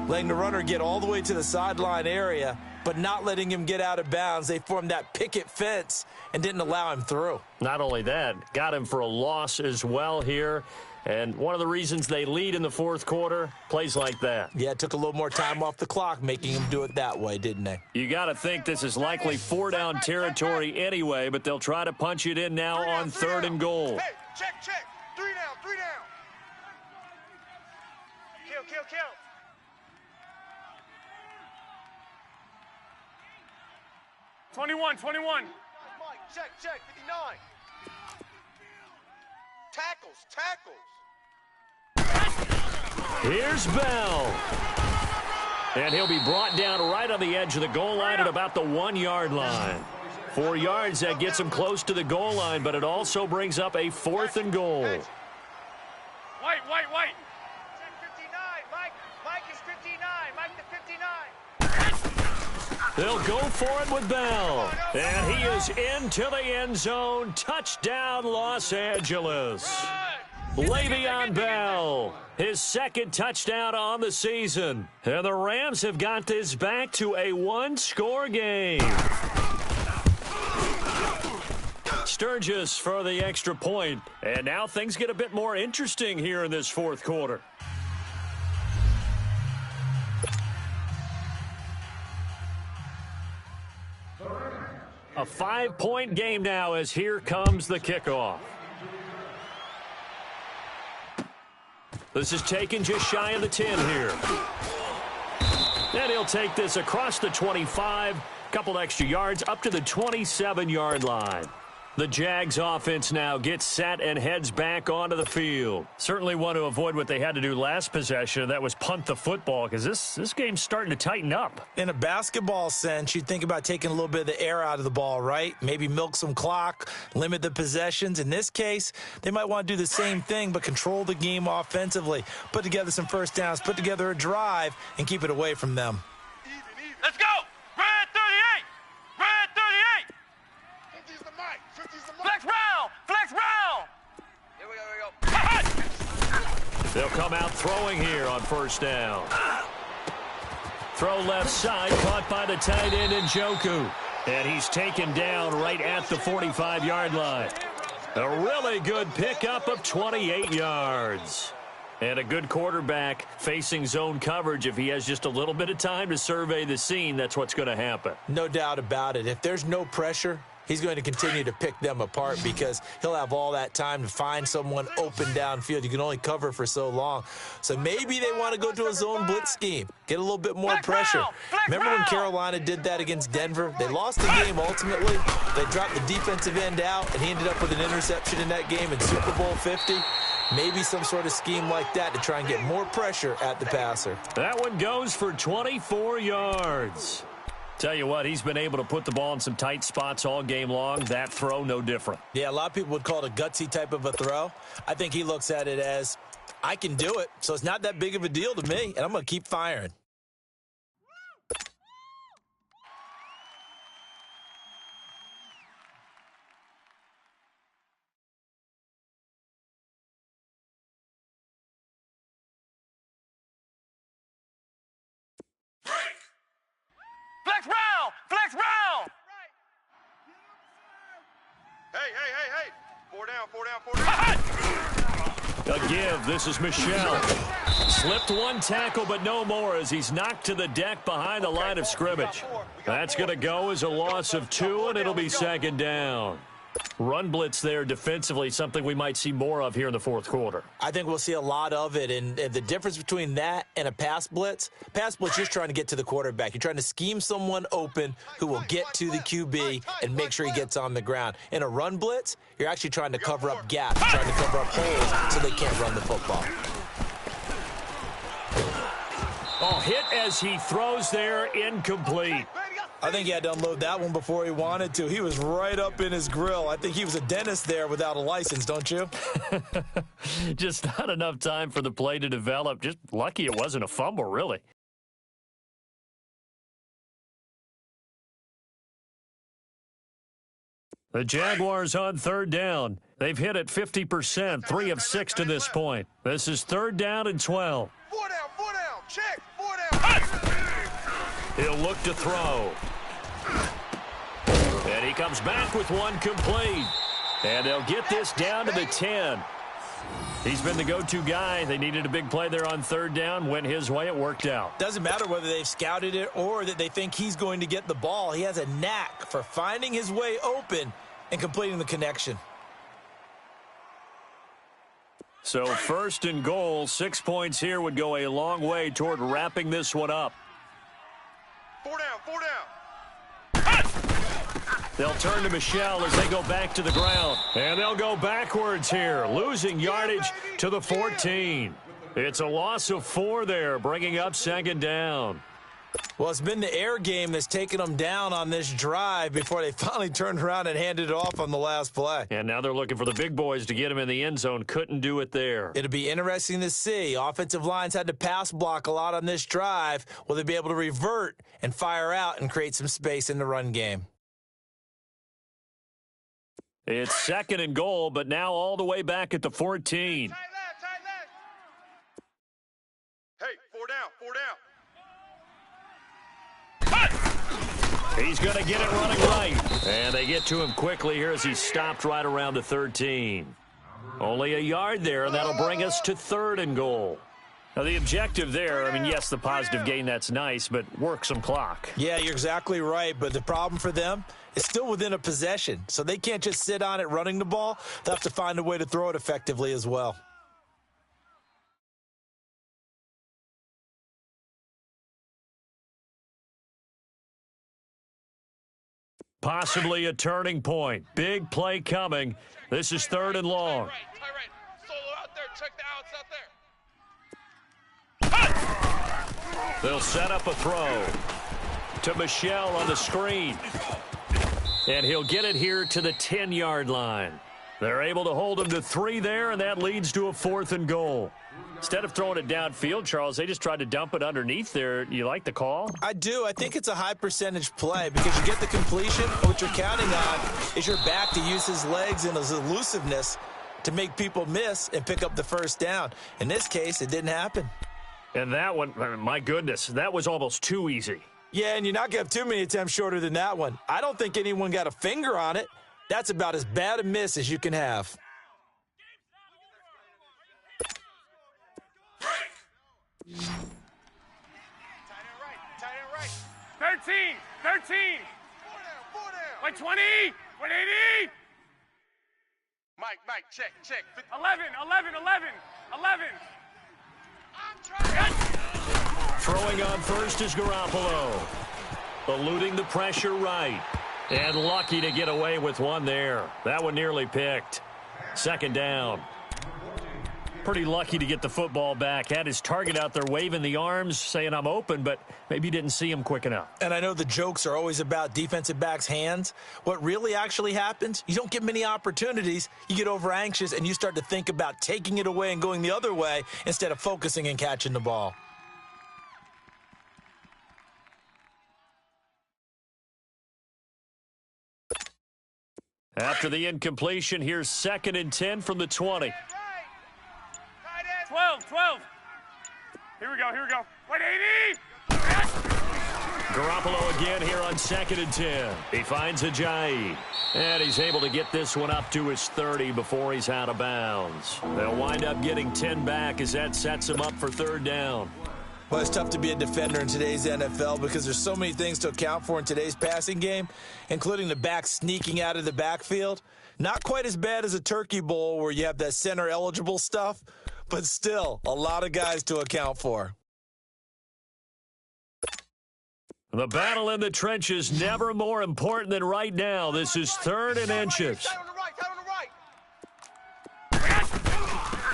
letting the runner get all the way to the sideline area, but not letting him get out of bounds. They formed that picket fence and didn't allow him through. Not only that, got him for a loss as well here. And one of the reasons they lead in the 4th quarter, plays like that. Yeah, it took a little more time off the clock, making him do it that way, didn't they? You got to think this is likely 4-down territory anyway, but they'll try to punch it in now on 3rd and goal. Hey, check. 3 down. Kill. 21. Mike, check. 59. Tackles. Here's Bell. And he'll be brought down right on the edge of the goal line at about the 1-yard line. 4 yards, that gets him close to the goal line, but it also brings up a 4th and goal. White. Check 59. Mike is 59. Mike the 59. They'll go for it with Bell. And he is into the end zone. Touchdown, Los Angeles. Le'Veon Bell, his 2nd touchdown on the season. And the Rams have got this back to a 1-score game. Sturgis for the extra point. And now things get a bit more interesting here in this 4th quarter. A 5-point game now as here comes the kickoff. This is taken just shy of the 10 here. And he'll take this across the 25, couple extra yards up to the 27-yard line. The Jags offense now gets set and heads back onto the field. Certainly want to avoid what they had to do last possession, that was punt the football, because this game's starting to tighten up. In a basketball sense, you'd think about taking a little bit of the air out of the ball, right? Maybe milk some clock, limit the possessions. In this case, they might want to do the same thing, but control the game offensively. Put together some 1st downs, put together a drive, and keep it away from them. Let's go. Red 38. Red 38. 50's the Mike. Flex round. Here we go. They'll come out throwing here on 1st down. Throw left side, caught by the tight end Njoku. And he's taken down right at the 45-yard line. A really good pickup of 28 yards. And a good quarterback facing zone coverage. If he has just a little bit of time to survey the scene, that's what's going to happen. No doubt about it. If there's no pressure, he's going to continue to pick them apart because he'll have all that time to find someone open downfield. You can only cover for so long. So maybe they want to go to a zone blitz scheme, get a little bit more pressure. Remember when Carolina did that against Denver? They lost the game ultimately. They dropped the defensive end out, and he ended up with an interception in that game in Super Bowl 50. Maybe some sort of scheme like that to try and get more pressure at the passer. That one goes for 24 yards. Tell you what, he's been able to put the ball in some tight spots all game long. That throw, no different. Yeah, a lot of people would call it a gutsy type of a throw. I think he looks at it as, I can do it, so it's not that big of a deal to me, and I'm going to keep firing. Flex round! Flex round! Hey. 4 down. A give. This is Michel. Slipped one tackle, but no more as he's knocked to the deck behind the line of scrimmage. That's going to go as a loss of 2, and it'll be second down. Run blitz there defensively, something we might see more of here in the fourth quarter. I think we'll see a lot of it, and the difference between that and a pass blitz you're trying to get to the quarterback. You're trying to scheme someone open who will get to the QB and make sure he gets on the ground. In a run blitz, you're actually trying to cover up gaps, trying to cover up holes so they can't run the football. Oh, hit as he throws there, incomplete. I think he had to unload that one before he wanted to. He was right up in his grill. I think he was a dentist there without a license, don't you? Just not enough time for the play to develop. Just lucky it wasn't a fumble, really. The Jaguars on third down. They've hit it 50%, 3 of 6 to this point. This is third down and 12. 4 down. Check. 4 down. He'll look to throw. And he comes back with one complete. And they'll get this down to the 10. He's been the go-to guy. They needed a big play there on third down. Went his way. It worked out. Doesn't matter whether they've scouted it or that they think he's going to get the ball. He has a knack for finding his way open and completing the connection. So first and goal, 6 points here would go a long way toward wrapping this one up. 4 down. They'll turn to Michel as they go back to the ground. And they'll go backwards here, losing yardage to the 14. It's a loss of 4 there, bringing up second down. Well, it's been the air game that's taken them down on this drive before they finally turned around and handed it off on the last play. And now they're looking for the big boys to get him in the end zone. Couldn't do it there. It'll be interesting to see. Offensive lines had to pass block a lot on this drive. Will they be able to revert and fire out and create some space in the run game? It's second and goal, but now all the way back at the 14. Tight leg. Hey, 4 down. He's going to get it running right. And they get to him quickly here as he's stopped right around the 13. Only a yard there, and that'll bring us to third and goal. Now, the objective there, I mean, yes, the positive gain, that's nice, but work some clock. Yeah, you're exactly right, but the problem for them is still within a possession, so they can't just sit on it running the ball. They'll have to find a way to throw it effectively as well. Possibly a turning point. Big play coming. This is third and long. Tight right. Solo out there. Check the outs out there. They'll set up a throw to Michel on the screen. And he'll get it here to the 10-yard line. They're able to hold him to 3 there, and that leads to a 4th and goal. Instead of throwing it downfield, Charles, they just tried to dump it underneath there. You like the call? I do. I think it's a high percentage play because you get the completion. What you're counting on is your back to use his legs and his elusiveness to make people miss and pick up the first down. In this case, it didn't happen. And that one, my goodness, that was almost too easy. Yeah, and you're not going to have too many attempts shorter than that one. I don't think anyone got a finger on it. That's about as bad a miss as you can have. Tight end right. 13. 4 down. Like 20. 180! Mike, check. 11. Throwing on first is Garoppolo. Eluding the pressure right. And lucky to get away with one there. That one nearly picked. Second down. Pretty lucky to get the football back. Had his target out there waving the arms, saying I'm open, but maybe didn't see him quick enough. And I know the jokes are always about defensive backs' hands. What really actually happens, you don't get many opportunities. You get over anxious, and you start to think about taking it away and going the other way instead of focusing and catching the ball. After the incompletion, here's 2nd and 10 from the 20. 12. Here we go. 180! Garoppolo again here on 2nd and 10. He finds Ajayi. And he's able to get this one up to his 30 before he's out of bounds. They'll wind up getting 10 back as that sets him up for 3rd down. Well, it's tough to be a defender in today's NFL because there's so many things to account for in today's passing game, including the back sneaking out of the backfield. Not quite as bad as a turkey bowl where you have that center-eligible stuff, but still a lot of guys to account for. The battle in the trenches never more important than right now. This is 3rd and inches. Tight on the right.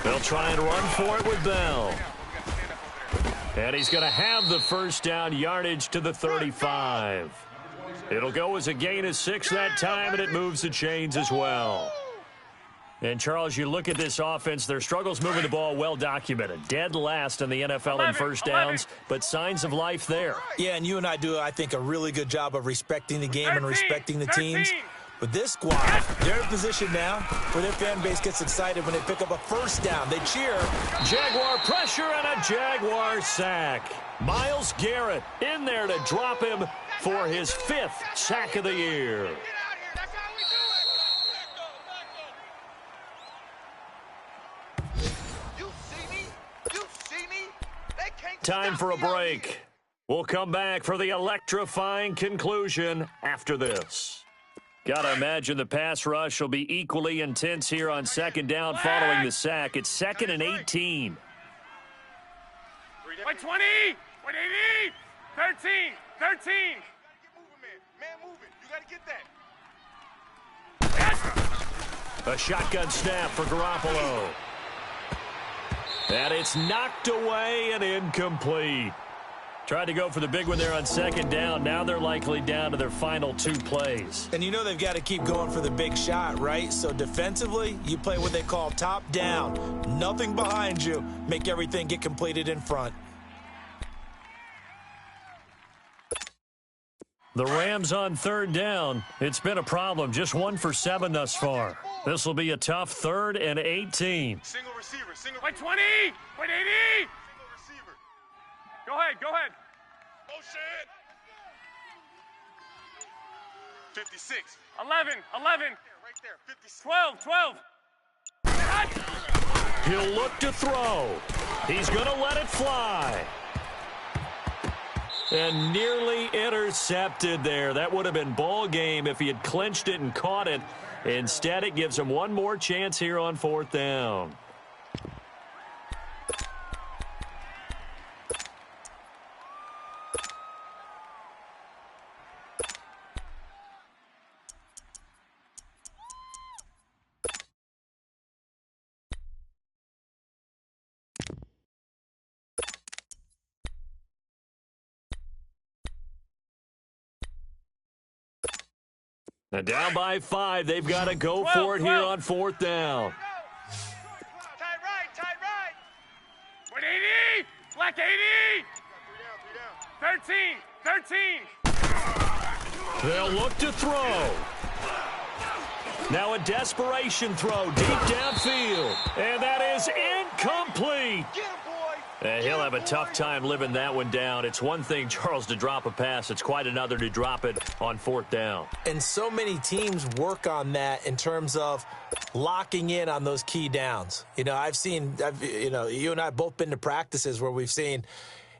They'll try and run for it with Bell. And he's going to have the 1st down, yardage to the 35. It'll go as a gain of 6 that time, and it moves the chains as well. And, Charles, you look at this offense, their struggles moving the ball well documented. Dead last in the NFL in 1st downs, but signs of life there. Yeah, and you and I do, I think, a really good job of respecting the game and respecting the teams. But this squad, they're in position now where their fan base gets excited when they pick up a 1st down. They cheer. Jaguar pressure and a Jaguar sack. Myles Garrett in there to drop him for his 5th sack of the year. Time for a break. We'll come back for the electrifying conclusion after this. Gotta imagine the pass rush will be equally intense here on 2nd down following the sack. It's 2nd and 18. 120! 180! 13! Get moving, man. Man moving. You gotta get that. A shotgun snap for Garoppolo. And it's knocked away and incomplete. Tried to go for the big one there on 2nd down. Now they're likely down to their final 2 plays. And you know they've got to keep going for the big shot, right? So defensively, you play what they call top down. Nothing behind you. Make everything get completed in front. The Rams on 3rd down. It's been a problem. Just 1 for 7 thus far. This will be a tough 3rd and 18. Single receiver. 120! 180! Single receiver. Go ahead. Oh, shit. 56. 11. Right there. 56. 12. He'll look to throw. He's going to let it fly. And nearly intercepted there. That would have been ball game if he had clinched it and caught it. Instead, it gives him one more chance here on 4th down. And down by 5, they've got to go for it here on 4th down. Tight right. 180! Black 80! 13! They'll look to throw. Now a desperation throw deep downfield. And that is incomplete. Get him, boy. And he'll have a tough time living that one down. It's one thing, Charles, to drop a pass. It's quite another to drop it on 4th down. And so many teams work on that in terms of locking in on those key downs. You know, you and I have both been to practices where we've seen,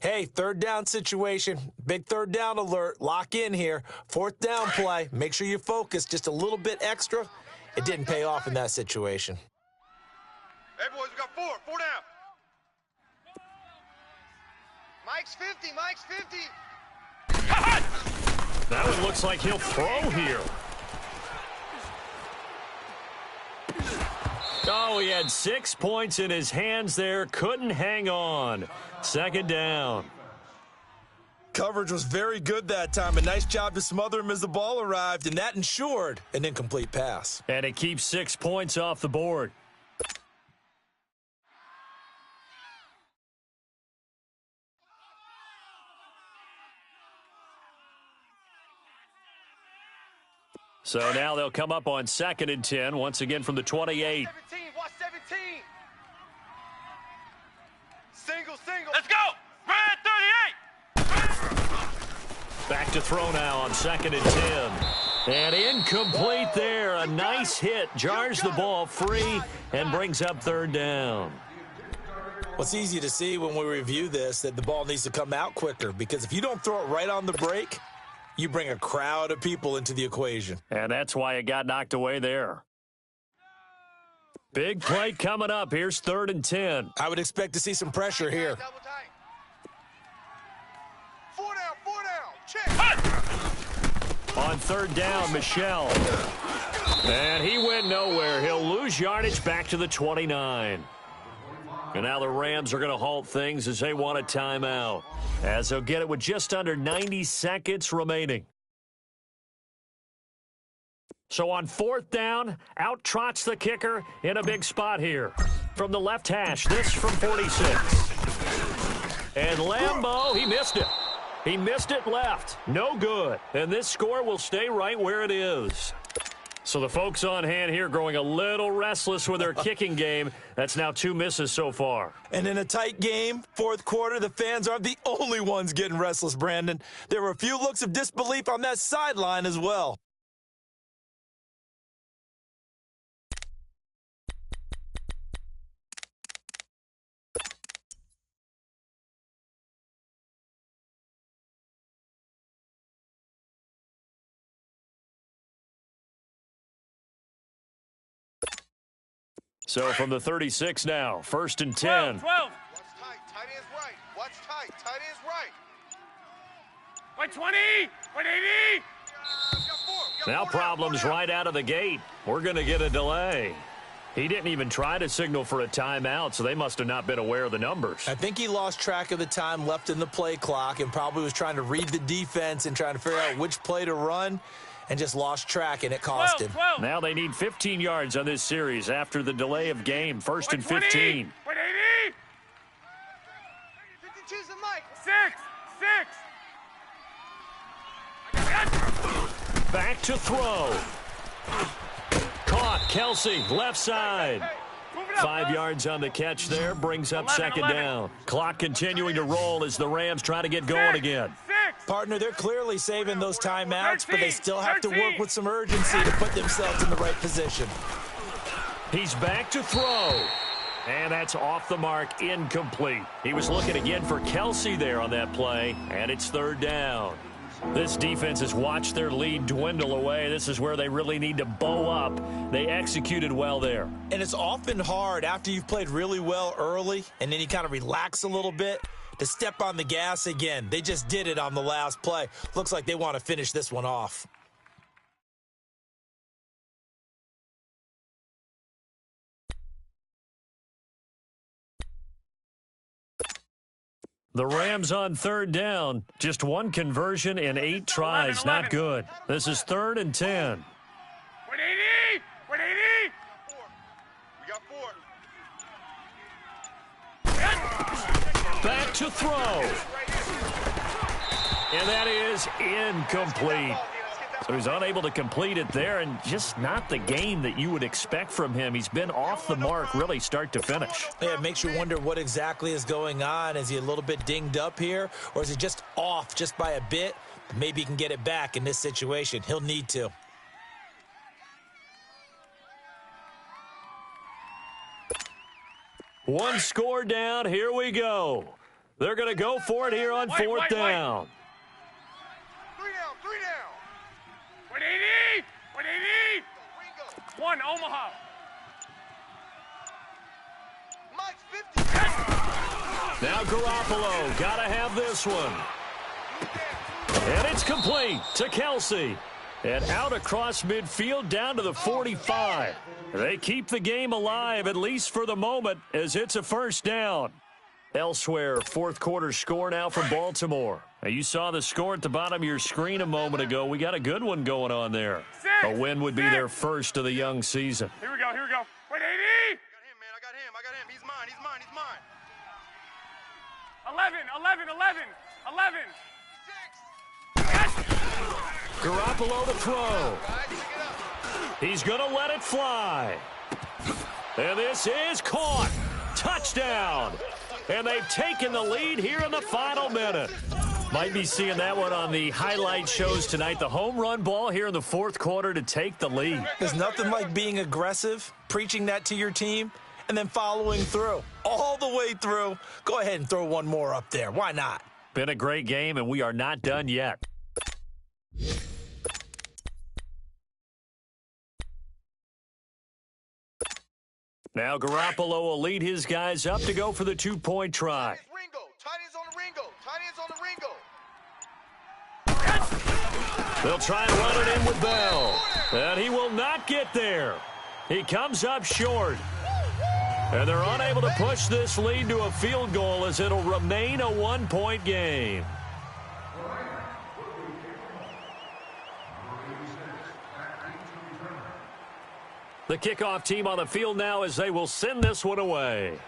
Hey, third down situation. Big third down alert. Lock in here. Fourth down play. Make sure you focus just a little bit extra. It didn't pay off in that situation. Hey, boys, we got four down. Mike's 50, Mike's 50. That one looks like he'll throw here. Oh, he had 6 points in his hands there. Couldn't hang on. Second down. Coverage was very good that time. A nice job to smother him as the ball arrived, and that ensured an incomplete pass. And it keeps 6 points off the board. So now they'll come up on 2nd and 10, once again from the 28. 17, watch 17. Single. Let's go. Red 38. Back to throw now on 2nd and 10. And incomplete there. A nice hit. Jars the ball free and brings up 3rd down. Well, it's easy to see when we review this that the ball needs to come out quicker, because if you don't throw it right on the break, you bring a crowd of people into the equation. And that's why it got knocked away there. Big play coming up. Here's 3rd and 10. I would expect to see some pressure here. Double tight. Four down. Check. On 3rd down, Michelle. And he went nowhere. He'll lose yardage back to the 29. And now the Rams are going to halt things as they want a timeout, as they'll get it with just under 90 seconds remaining. So on 4th down, out trots the kicker in a big spot here. From the left hash, this from 46. And Lambeau, he missed it. He missed it left. No good. And this score will stay right where it is. So the folks on hand here growing a little restless with their kicking game. That's now 2 misses so far. And in a tight game, 4th quarter, the fans aren't the only ones getting restless, Brandon. There were a few looks of disbelief on that sideline as well. So from the 36 now, 1st and 10. 12. Watch tight. Tight ends right. Watch tight. Tight ends right. Wait 20. Wait 80. We got four. Now problems right out of the gate. We're going to get a delay. He didn't even try to signal for a timeout, so they must have not been aware of the numbers. I think he lost track of the time left in the play clock and probably was trying to read the defense and trying to figure out which play to run, and just lost track, and it cost him. 12. Now they need 15 yards on this series after the delay of game. 1st and 15. Wait 80. 52's the mic. 6. Back to throw. Caught. Kelsey, left side. Move it up. 5 yards on the catch there. Brings up 11, 2nd down. Clock continuing to roll as the Rams try to get going again. 6. Partner, they're clearly saving those timeouts, but they still have to work with some urgency to put themselves in the right position. He's back to throw. And that's off the mark, incomplete. He was looking again for Kelsey there on that play, and it's 3rd down. This defense has watched their lead dwindle away. This is where they really need to bow up. They executed well there. And it's often hard after you've played really well early and then you kind of relax a little bit to step on the gas again. They just did it on the last play. Looks like they want to finish this one off. The Rams on 3rd down. Just one conversion in 8 tries. Not good. This is 3rd and 10. Wait 80. Wait 80. We got four. Back to throw. And that is incomplete. So he's unable to complete it there, and just not the game that you would expect from him. He's been off the mark really start to finish. Yeah, it makes you wonder what exactly is going on. Is he a little bit dinged up here, or is he just off just by a bit? Maybe he can get it back in this situation. He'll need to. One score down. Here we go. They're going to go for it here on fourth down. 3 down, 3 down. 180! 180! Ringo. One, Omaha. Mike's 50. Now Garoppolo, got to have this one. And it's complete to Kelsey. And out across midfield down to the 45. They keep the game alive, at least for the moment, as it's a first down. Elsewhere, fourth quarter score now from Baltimore. Now, you saw the score at the bottom of your screen a moment ago. We got a good one going on there. A win would be their first of the young season. Here we go, here we go. 180! I got him, man. I got him. He's mine, he's mine, he's mine. 11, 11, 11, 11. 6. Garoppolo to throw. Guys, pick it up. He's going to let it fly. And this is caught. Touchdown. And they've taken the lead here in the final minute. Might be seeing that one on the highlight shows tonight. The home run ball here in the fourth quarter to take the lead. There's nothing like being aggressive, preaching that to your team, and then following through. All the way through. Go ahead and throw one more up there. Why not? Been a great game, and we are not done yet. Now Garoppolo will lead his guys up to go for the two-point try. It's Ringo. Tight ends on the Ringo. Tight ends on the Ringo. They'll try and run it in with Bell. And he will not get there. He comes up short. And they're unable to push this lead to a field goal as it'll remain a one-point game. The kickoff team on the field now as they will send this one away.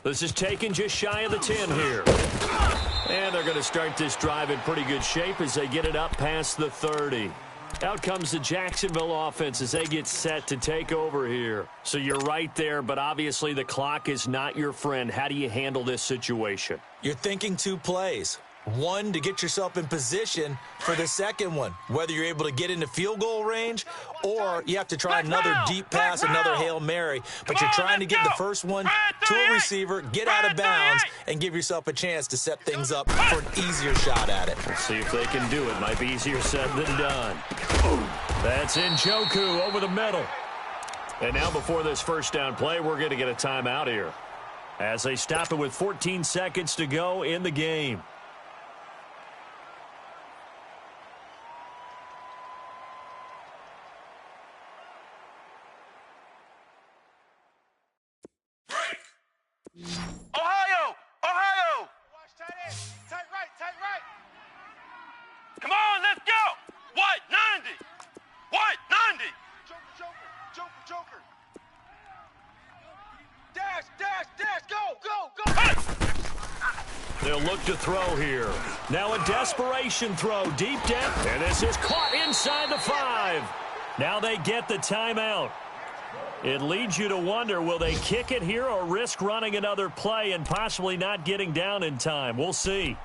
This is taken just shy of the 10 here. And they're going to start this drive in pretty good shape as they get it up past the 30. Out comes the Jacksonville offense as they get set to take over here. So you're right there, but obviously the clock is not your friend. How do you handle this situation? You're thinking two plays. One, to get yourself in position for the second one, whether you're able to get into field goal range or you have to try another deep pass, another Hail Mary. But you're trying to get the first one to a receiver, get out of bounds, and give yourself a chance to set things up for an easier shot at it. Let's see if they can do it. Might be easier said than done. That's Njoku over the middle. And now before this first down play, we're going to get a timeout here as they stop it with 14 seconds to go in the game. Ohio! Ohio! Watch tight end. Tight right, tight right. Come on, let's go. What? 90. What? 90. Joker. Dash, go. They'll look to throw here. Now a desperation throw, deep depth, and this is caught inside the 5. Now they get the timeout. It leads you to wonder, will they kick it here or risk running another play and possibly not getting down in time? We'll see.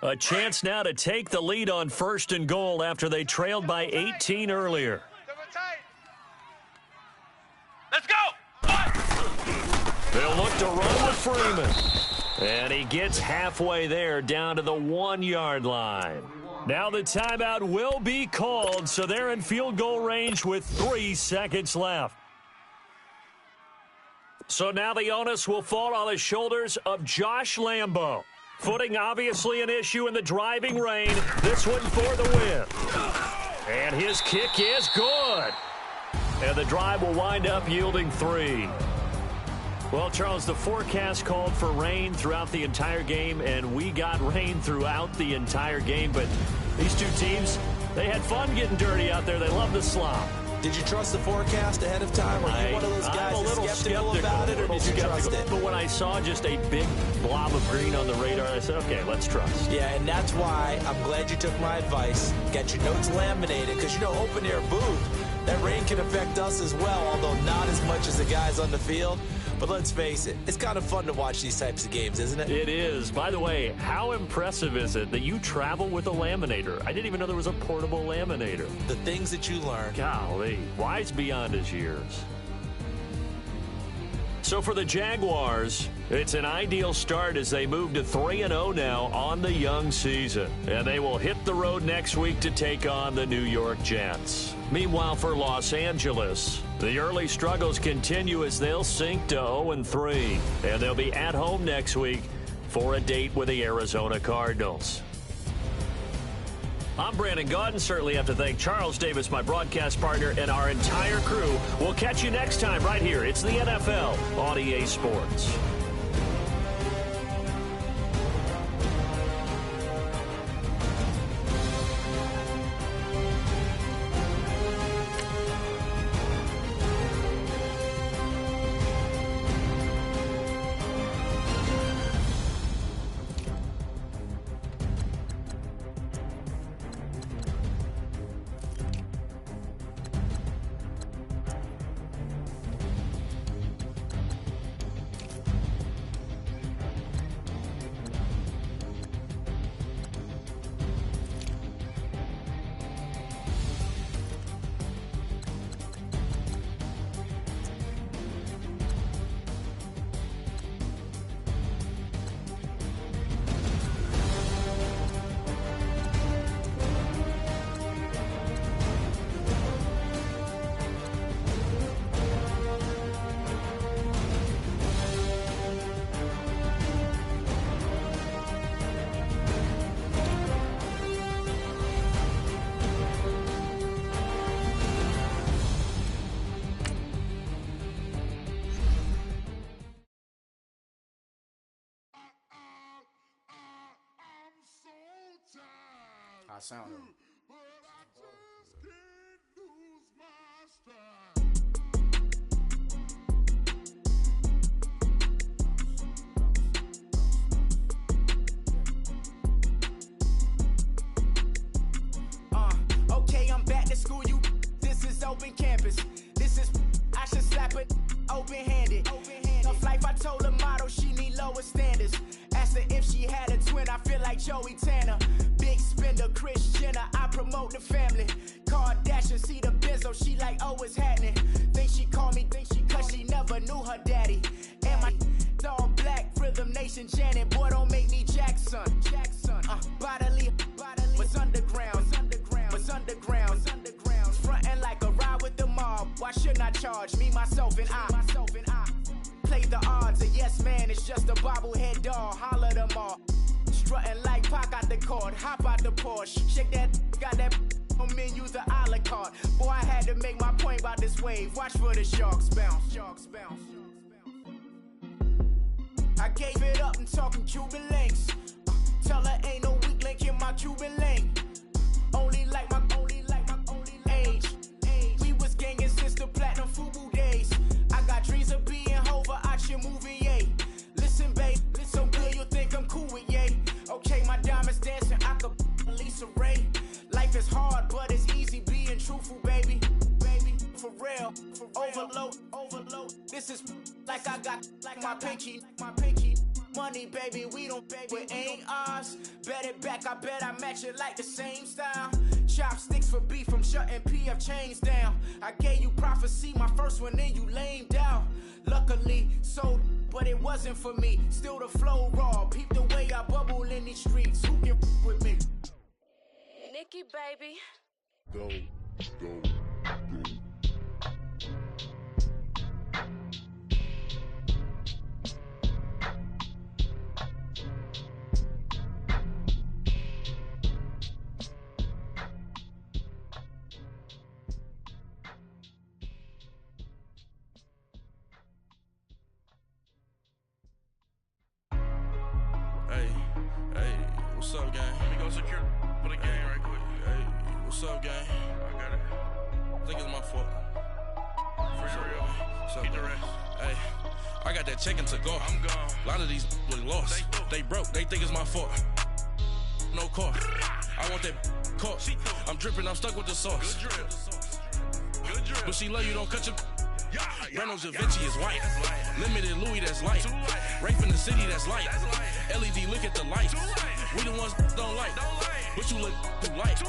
A chance now to take the lead on first and goal after they trailed by 18 earlier. Let's go. They'll look to run with Freeman. And he gets halfway there down to the 1-yard line. Now the timeout will be called, so they're in field goal range with 3 seconds left. So now the onus will fall on the shoulders of Josh Lambo. Footing obviously an issue in the driving rain. This one for the win. And his kick is good. And the drive will wind up yielding 3. Well, Charles, the forecast called for rain throughout the entire game, and we got rain throughout the entire game. But these two teams, they had fun getting dirty out there. They love the slop. Did you trust the forecast ahead of time? Are you one of those guys I'm a little skeptical about it, or did you trust it? But when I saw just a big blob of green on the radar, I said, okay, let's trust. Yeah, and that's why I'm glad you took my advice. Got your notes laminated, because, open-air booth, That rain can affect us as well, although not as much as the guys on the field. But let's face it, it's kind of fun to watch these types of games, isn't it? It is. By the way, how impressive is it that you travel with a laminator? I didn't even know there was a portable laminator. The things that you learn. Golly, wise beyond his years. So for the Jaguars, it's an ideal start as they move to 3-0 now on the young season. And they will hit the road next week to take on the New York Jets. Meanwhile, for Los Angeles, the early struggles continue as they'll sink to 0-3. And they'll be at home next week for a date with the Arizona Cardinals. I'm Brandon Gaudin. Certainly have to thank Charles Davis, my broadcast partner, and our entire crew. We'll catch you next time right here. It's the NFL on EA Sports. I sound it. Okay, I'm back to school, you. This is open campus. This is, I should slap it open-handed. Tough life, I told the model she need lower standards. Asked her if she had a twin, I feel like Joey Tanner. Big spender, Kris Jenner, I promote the family. Kardashian, see the Benzo, she like, oh, it's happening. Think she called me, cause she never knew her daddy. And my all black, Rhythm Nation, Janet, boy, don't make me Jackson. Bodily, what's underground, what's underground, frontin' like a ride with the mob. Why shouldn't I charge me, myself, and I? Play the odds, a yes man, it's just a bobblehead doll, holler them all. Strutting like Pac out the court, hop out the Porsche, shake that, got that menu, the a la carte. Boy, I had to make my point about this wave, watch for the sharks bounce. I gave it up and talking Cuban links. Tell her ain't no weak link in my Cuban link. Only like my age. We was gangin' since the platinum FUBU days. I got dreams of being Hova out your movie, yay. Listen, babe, so good you'll think I'm cool with yay. Okay, my diamonds dancing, I could Lisa Ray. Life is hard, but it's easy being truthful, baby. For real, overload. This is like I got like my pinky. Money, baby, we don't pay, it ain't ours. Bet it back, I bet I match it like the same style. Chopsticks for beef from shutting PF chains down. I gave you prophecy, my first one, then you lamed out. Luckily, sold, but it wasn't for me. Still the flow raw, peep the way I bubble in these streets. Who can with me? Nikki, baby. Go. What's up, gang? Let me go secure for the game right quick. Hey, what's up, gang? I got it. I think it's my fault. For real. What's up, the rest. Hey, I got that chicken to go. I'm gone. A lot of these was lost. They broke. They think it's my fault. No car. I want that car. I'm dripping. I'm stuck with the sauce. Good drip. But she love you, don't cut your. Reynolds Da Vinci is white. Limited Louis, that's light. Rape in the city, that's light. LED, look at the lights. We the ones don't like. But you look too light.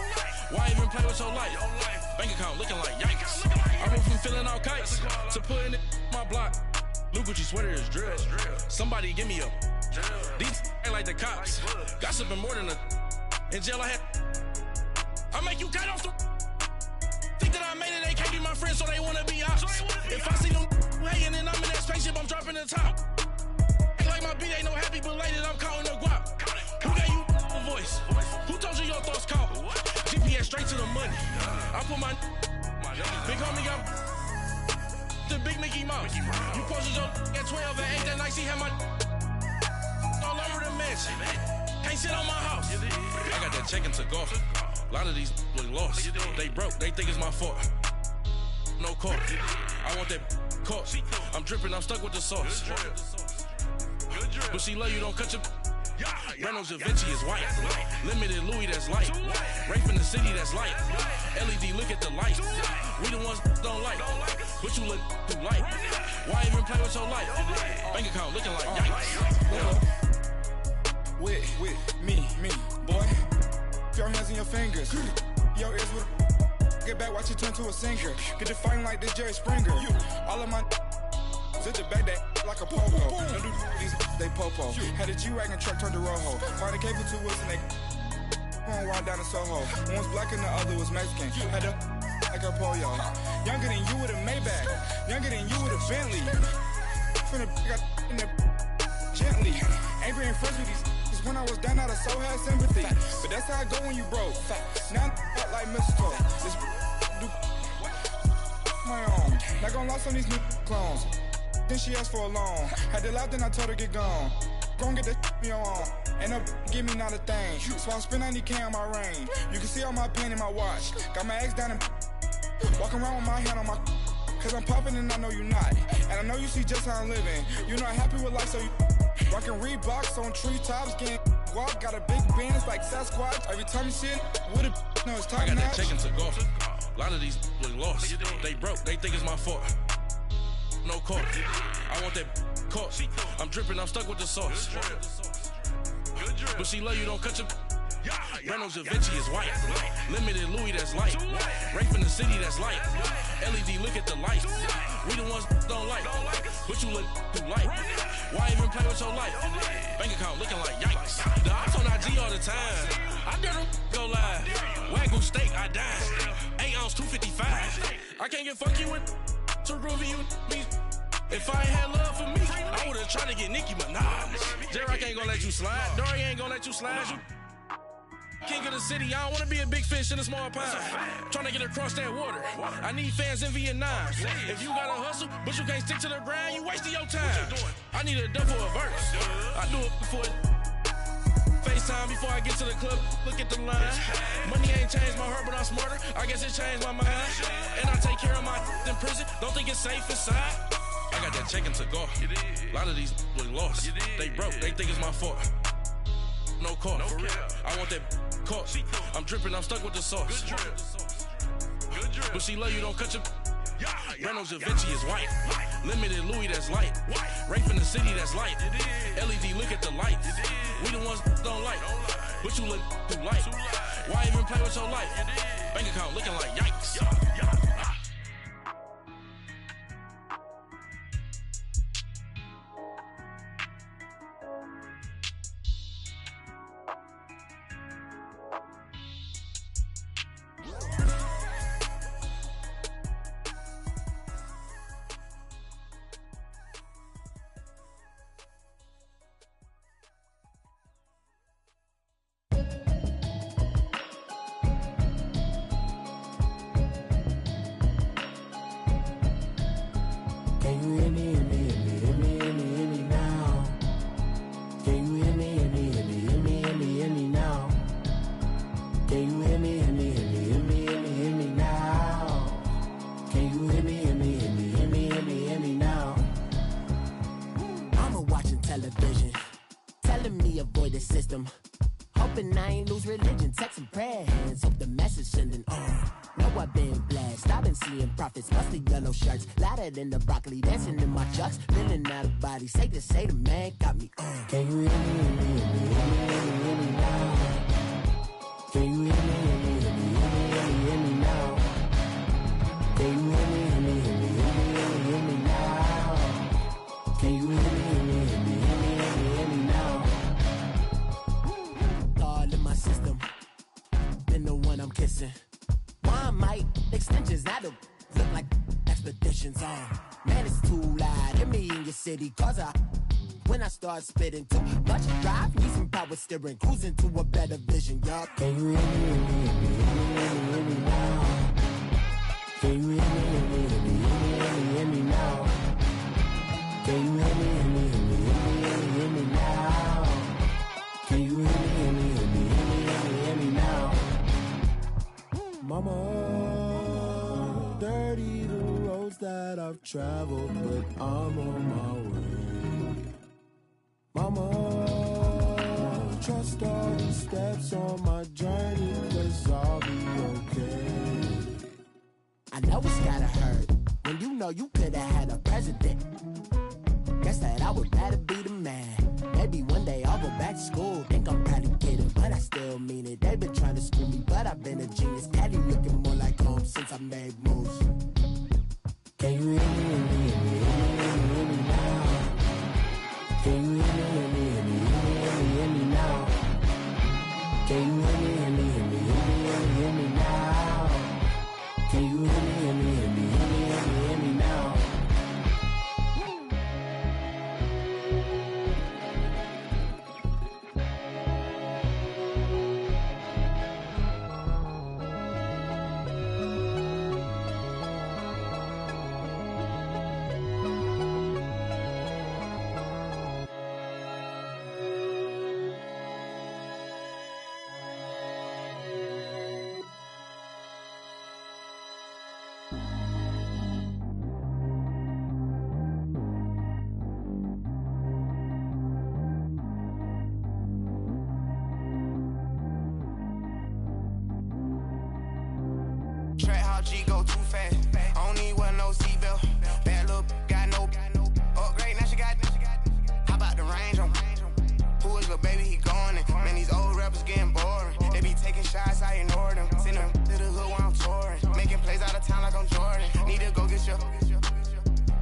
Why even play with your life? Bank account looking like yikes. I went from filling out kites to putting it in my block. New Gucci sweater is drill. Somebody give me a. These ain't like the cops. Gossiping more than a. In jail I had. I make you cut off the. Think that I made it, they can't be my friends, so they wanna be ops. If I see them hating and I'm in that spaceship, I'm dropping the top. Ain't like my beat ain't no happy belated, I'm counting the guap. Who gave you a voice? Who told you your thoughts count? GPS straight to the money. I put my big homie got the big Mickey Mouse. You posted your at 12 and 8 that night, she had my all over the mansion. Can't sit on my house. I got that check into golf. A lot of these look lost. They broke, they think it's my fault. No call. I want that caught. I'm dripping, I'm stuck with the sauce. But she love you, don't cut your. Reynolds Da Vinci is white. Limited Louis, that's light. Rape in the city, that's light. LED, look at the lights. We the ones don't like. But you look too light. Why even play with your life? Bank account looking like yikes. With me, boy. Your hands in your fingers. Your ears with get back, watch you turn to a singer. Get to fighting like this Jerry Springer. All of my sit the back that like a popo. Don't do these they popo. Had a G-Wagon truck turned to Rojo. Find a cable 2 wheels and they going wild down in Soho. One was black and the other was Mexican. Had a like a pollo. Younger than you with a Maybach. Younger than you with a Bentley. From the got in the gently. Ain't been friends with these. When I was down out of so had sympathy. But that's how I go when you broke. Now I'm out like mistletoe. This do my own. Not gonna lost on these new clones. Then she asked for a loan. Had to laugh, then I told her get gone. Gon' get that me on. Ain't no give me not a thing. So I spend 90K on my range. You can see all my pain in my watch. Got my ex down and walking around with my hand on my. Cause I'm popping and I know you not. And I know you see just how I'm living. You're not happy with life, so you. Rockin' Reeboks on treetops, getting guap. Got a big band, it's like Sasquatch. Every time you see it, with it, no, it's top I got notch. that check into golf. A lot of these look lost. They broke, they think it's my fault. No call. I want that caught. I'm dripping, I'm stuck with the sauce. But she love you, don't cut your. Reynolds Da Vinci is white. Limited Louis, that's light. Rape in the city, that's light. LED, look at the lights. We the ones don't like. But you look too light. Why even play with your life? Bank account looking like yikes. The ops on IG all the time. I dare them go live. Wagyu steak, I died. 8 ounce, 255. I can't get funky with too groovy you me. If I ain't had love for me, I would've tried to get Nicki Minaj. J-Rock ain't gonna let you slide. Dory ain't gonna let you slide. You king of the city, I don't wanna be a big fish in a small pond. Trying to get across that water. I need fans in Vietnam. If you gotta hustle, but you can't stick to the grind, you wasting your time. I need a double a verse. I do it before FaceTime before I get to the club. Look at the line. Money ain't changed my heart, but I'm smarter. I guess it changed my mind. And I take care of my in prison. Don't think it's safe inside. I got that check into golf. A lot of these look lost. They broke, they think it's my fault. No call. I want that caught. I'm dripping, I'm stuck with the sauce. But she love you, don't cut your. Reynolds Da Vinci is white. Limited Louis, that's light. Rape in the city, that's light. LED, look at the lights. We the ones don't like. But you look too light. Why even play with your life? Bank account looking like yikes. Hoping I ain't lose religion, texting prayer hands. Hope the message sending on. Know I've been blessed. I've been seeing prophets, mostly yellow shirts. Louder than the broccoli, dancing in my chucks. Feeling out of body. Say the man got me on. Can you hear me, hear me, hear me, hear me now? Can you hear me, hear me, hear me, hear me now? Can you hear me, hear me, hear me, hear me now? Can you hear me, hear me, hear me, hear me now? All in my system, been the one I'm kissing. Why might extensions that'll look like expeditions on? Man, it's too loud. Hit me in your city, cause when I start spitting too much drive, need some power steering, cruising to a better vision, y'all. Can you hear me, hear me, hear me, hear me now? Can you hear me, hear me, hear me, hear me now? Can you hear me, hear me, hear me, hear me now? Can you hear me, hear me, hear me, hear me now? Mama, dirty the roads that I've traveled, but I'm on my way. Mama, trust all the steps on my journey, 'cause I'll be okay. I know it's gotta hurt when you know you could've had a president. Guess that I would rather be the man. Maybe one day I'll go back to school. Think I'm probably kidding, but I still mean it. They've been trying to school me, but I've been a genius. Caddy looking more like home since I made moves. Can you hear me, hear me, hear me, hear me now? Can you hear me, hear me, hear me, hear me now? Can you hear me, hear me, hear me, hear me now? Can you hear me, hear me, hear me, hear me now? G go too fast. I don't need one no seatbelt. Bad little got no upgrade. Now she got. How about the range on? Who is little baby? He going in. Man, these old rappers getting boring. They be taking shots, I ignore them. Send them to the hood while I'm touring. Making plays out of town like I'm Jordan. Need to go get your.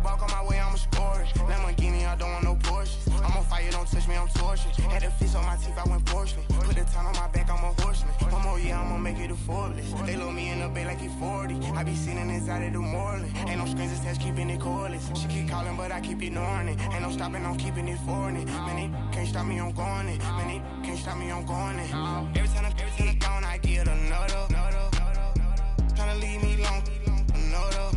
Walk on my way, I'ma score it. Lamborghini, I don't want no Porsches. I'm on fire, don't touch me, I'm tortured. Had the fish on my teeth, I went porcelain. Put the town on my back, I'm a horseman. One more year, I'ma make it affordless. They load me in the bay like he 40. I be sitting inside of the Moreland. Ain't no screens attached, keeping it cordless. She keep calling, but I keep ignoring it. Ain't no stopping, I'm keeping it for it. Man, they can't stop me, I'm going it. Man, they can't stop me, I'm going it. Every time I gone, I get another. Tryna leave me long, another.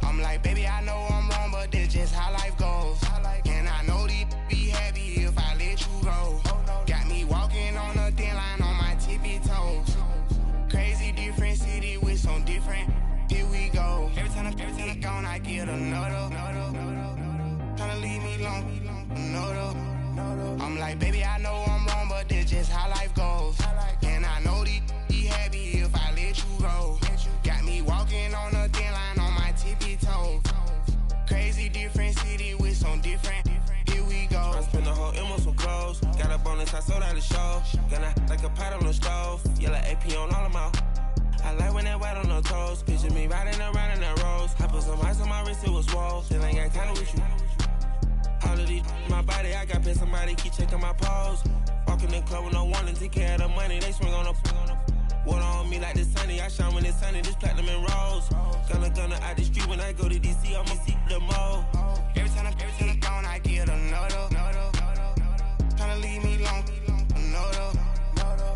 I'm like, baby, I know I'm wrong, but this just how life goes. And I know these be happy if I let you go. Got me walking on a thin line on my tippy toes. Crazy different city with some different. Here we go. Every time I gone, I get another. Tryna leave me long, another. I'm like, baby, I know I'm wrong, but this just how life goes. And I know these be happy if I let you go. Got me walking on a thin line on my tippy toes. Crazy different city with some different. Here we go. I spent the whole M on some clothes. Got a bonus, I sold out the show. Gonna like a pot on the stove. Yellow AP on all of my. I like when that white on the toes. Picture me riding around in that rose. I put some ice on my wrist, it was swole. Still ain't got time with you. All of these my body, I got pissed. Somebody keep checking my pose. Walking in the club with no warning. Take care of the money, they swing on the. Water on me like the sunny. I shine when it's sunny. This platinum and rose. Gonna out the street when I go to DC. I'ma see the mall. Every time I gone, I get another. Tryna leave me long, another.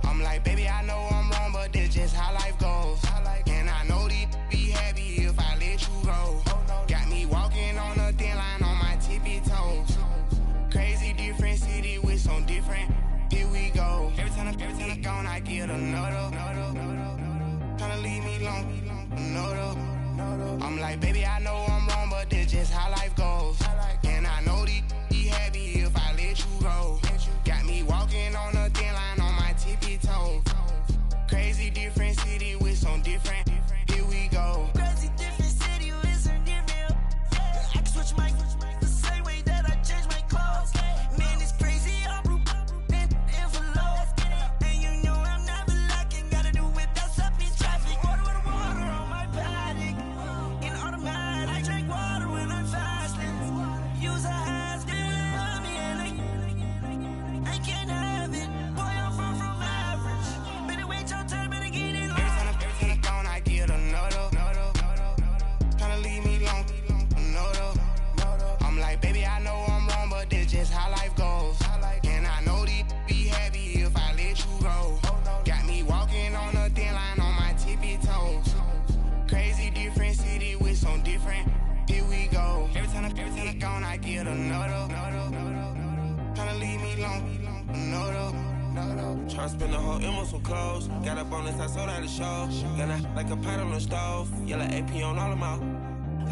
I'm like, baby, I know I'm wrong, but this just how life goes. And I know these be happy if I let you go. Got me walking on a thin line on my tippy toes. Crazy different city with some different. Here we go. Every time I gone, I get another. Tryna leave me long, another. I'm like, baby, I know I'm wrong, but this just how life goes. And I know these be happy if I let you go. Got me walking on a thin line on my Tryna spend the whole M on some clothes. Got up on this, I sold out the show. Gonna like a pot on the stove. Yellow AP on all of my.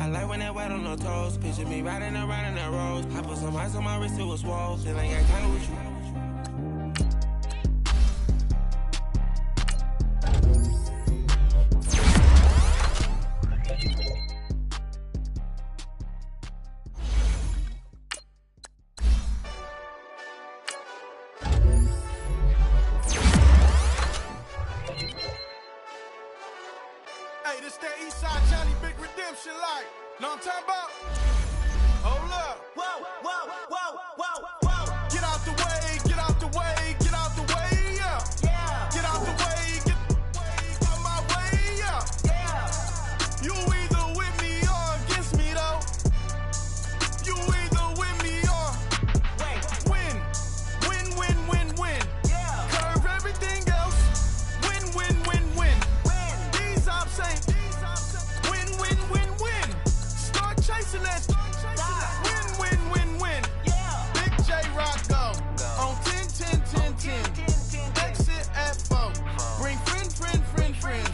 I like when that wet on the toes. Picture me riding around in that rose. I put some ice on my wrist, it was swole. Still ain't got time with you. Hey, this that Eastside Johnny Big Redemption like. Know what I'm talking about? Hold up. Whoa, whoa, whoa, whoa, whoa. Get out the way, get out the way, get out the way, yeah. Yeah. Get out the way, get out my way, yeah. Yeah. You either with me or against me, though. You either with me or win. Win, win, win, win. Yeah. Curve everything else. Win, win, win, win. These I'm saying. Win, win, win, win. Start chasing that. Win, win, win, win. Yeah. Big J Rock go. On 10, 10, 10, 10. Exit at 4. Bring friends.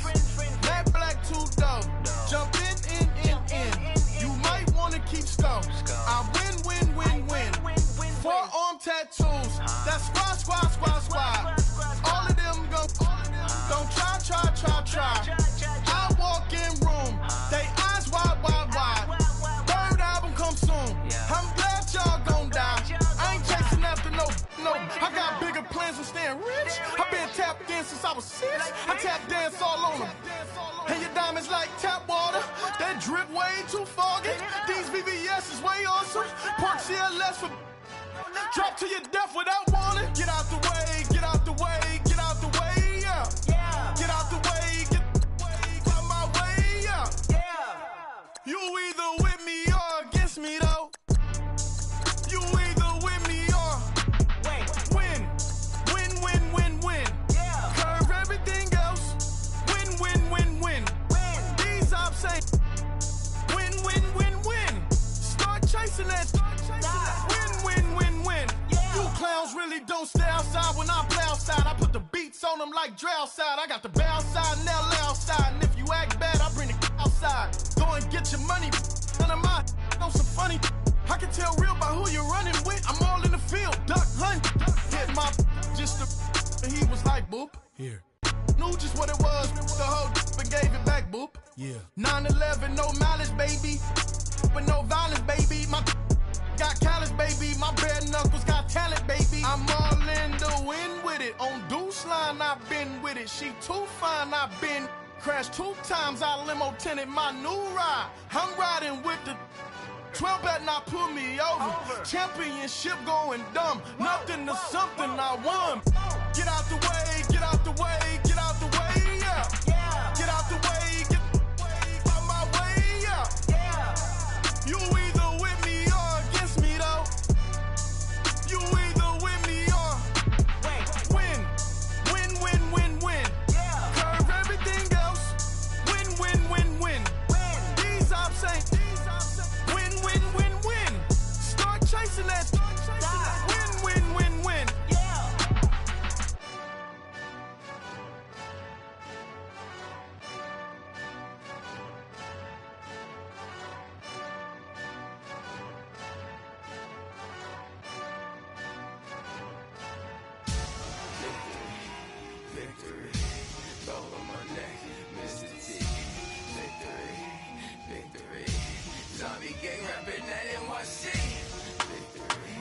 That black two dough. Jump in. You might wanna keep score. I win, win, win, win. Forearm tattoos. That's squad. All of them go. Don't try. I walk in room. They eyes wide. Third album come soon. I'm glad y'all gon' die. I ain't chasing after no. I got bigger plans than staying rich. I been tapped in since I was 6. I tap dance all on them. And your diamonds like tap water. That drip way too foggy. These VVS is way awesome. Park CLS for drop to your death without warning. Get out the way, get out the way, get out the way, yeah. Yeah. Get out the way, get out my way, yeah. Yeah. You either with me or against me, though. You either with me or win. Win, win, win, win. Yeah. Curve everything else. Win, win, win, win. These I'm saying. Win, win, win, win. Start chasing that. Win, win, win, win. Yeah. You clowns really don't stay outside when I play outside. I put the beats on them like Dre outside. I got the bow side and LA outside. And if you act bad, I bring the outside. Go and get your money. None of my know some funny. I can tell real by who you're running with. I'm all in the field. Duck hunt. Hit my just the. And he was like, boop. Here. Knew just what it was. The whole and gave it back, boop. Yeah. 9/11, no malice, baby. But no violence, baby. My got callous, baby. My bare knuckles got talent, baby. I'm all in the wind with it. On Deuce line, I've been with it. She too fine, I've been. Crashed 2 times, I limo tinted my new ride. I'm riding with the 12 better not pull me over. Championship going dumb. Nothing to something I won. Get out the way, get out the way, get out the way, yeah. Yeah. Get out the way, get out my way, yeah. Yeah. You either with me or against me, though. You either with me or win. Win, win, win, win. Yeah. Curve everything else. Win, win, win, win. These I'm saying. Win, win, win, win. Start chasing that. Win, win, win, win. Yeah. Victory, go on my neck, Mr. T. Victory, zombie gang rapping that NYC. Victory,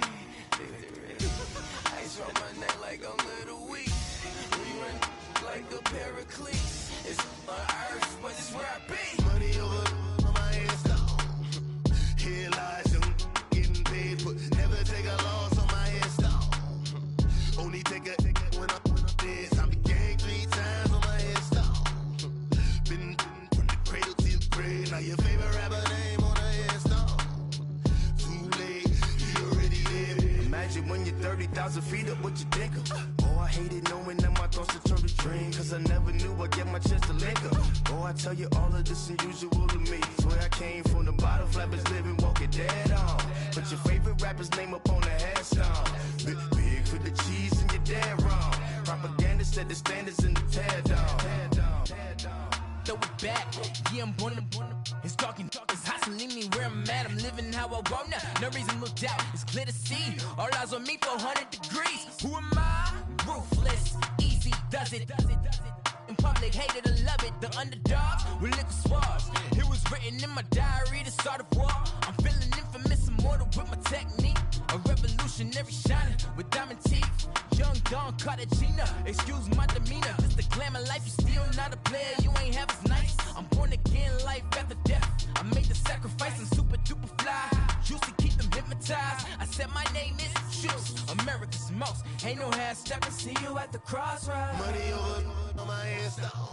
ice on my neck like a little weak. We run like a paraclete. It's on earth, but it's where I be. Money over on my head stone. Here lies them getting paid, but never take a loss on my headstone. Only take a when I'm dead. I'm gang 3 times on my headstone. Been from the cradle to the grave. Now your favorite rapper name on a headstone. Too late, you already there. Imagine when you're 30,000 feet up, what you think of? Oh, I hated knowing that my thoughts would turn to dream. Cause I never knew I'd get my chance to link up. Oh, I tell you all of this unusual to me. Swear I came from the bottom, flappers living, walking dead on. Put your favorite rapper's name up on the headstone. Big Put the cheese in your dad wrong. Propaganda set the standards in the tear down. Throw it back, yeah, I'm born it's talking, it's hot, so leave me where I'm at. I'm living how I want now, no reason to look doubt. It's clear to see, all eyes on me, 400 degrees. Who am I? Ruthless, easy does it. In public, hated or love it. The underdogs with liquor swabs. It was written in my diary to start a war. I'm feeling infamous, immortal with my technique. A revolutionary shining with diamond teeth. Young Don Cartagena, excuse my demeanor. This the glamour life, you still not a player. You ain't half as nice. I'm born again, life after death. I made the sacrifice, I'm super duper fly. Used to keep them hypnotized. I said my name is Juice, America's most. Ain't no half stepping, see you at the crossroads. Money over on my hands down.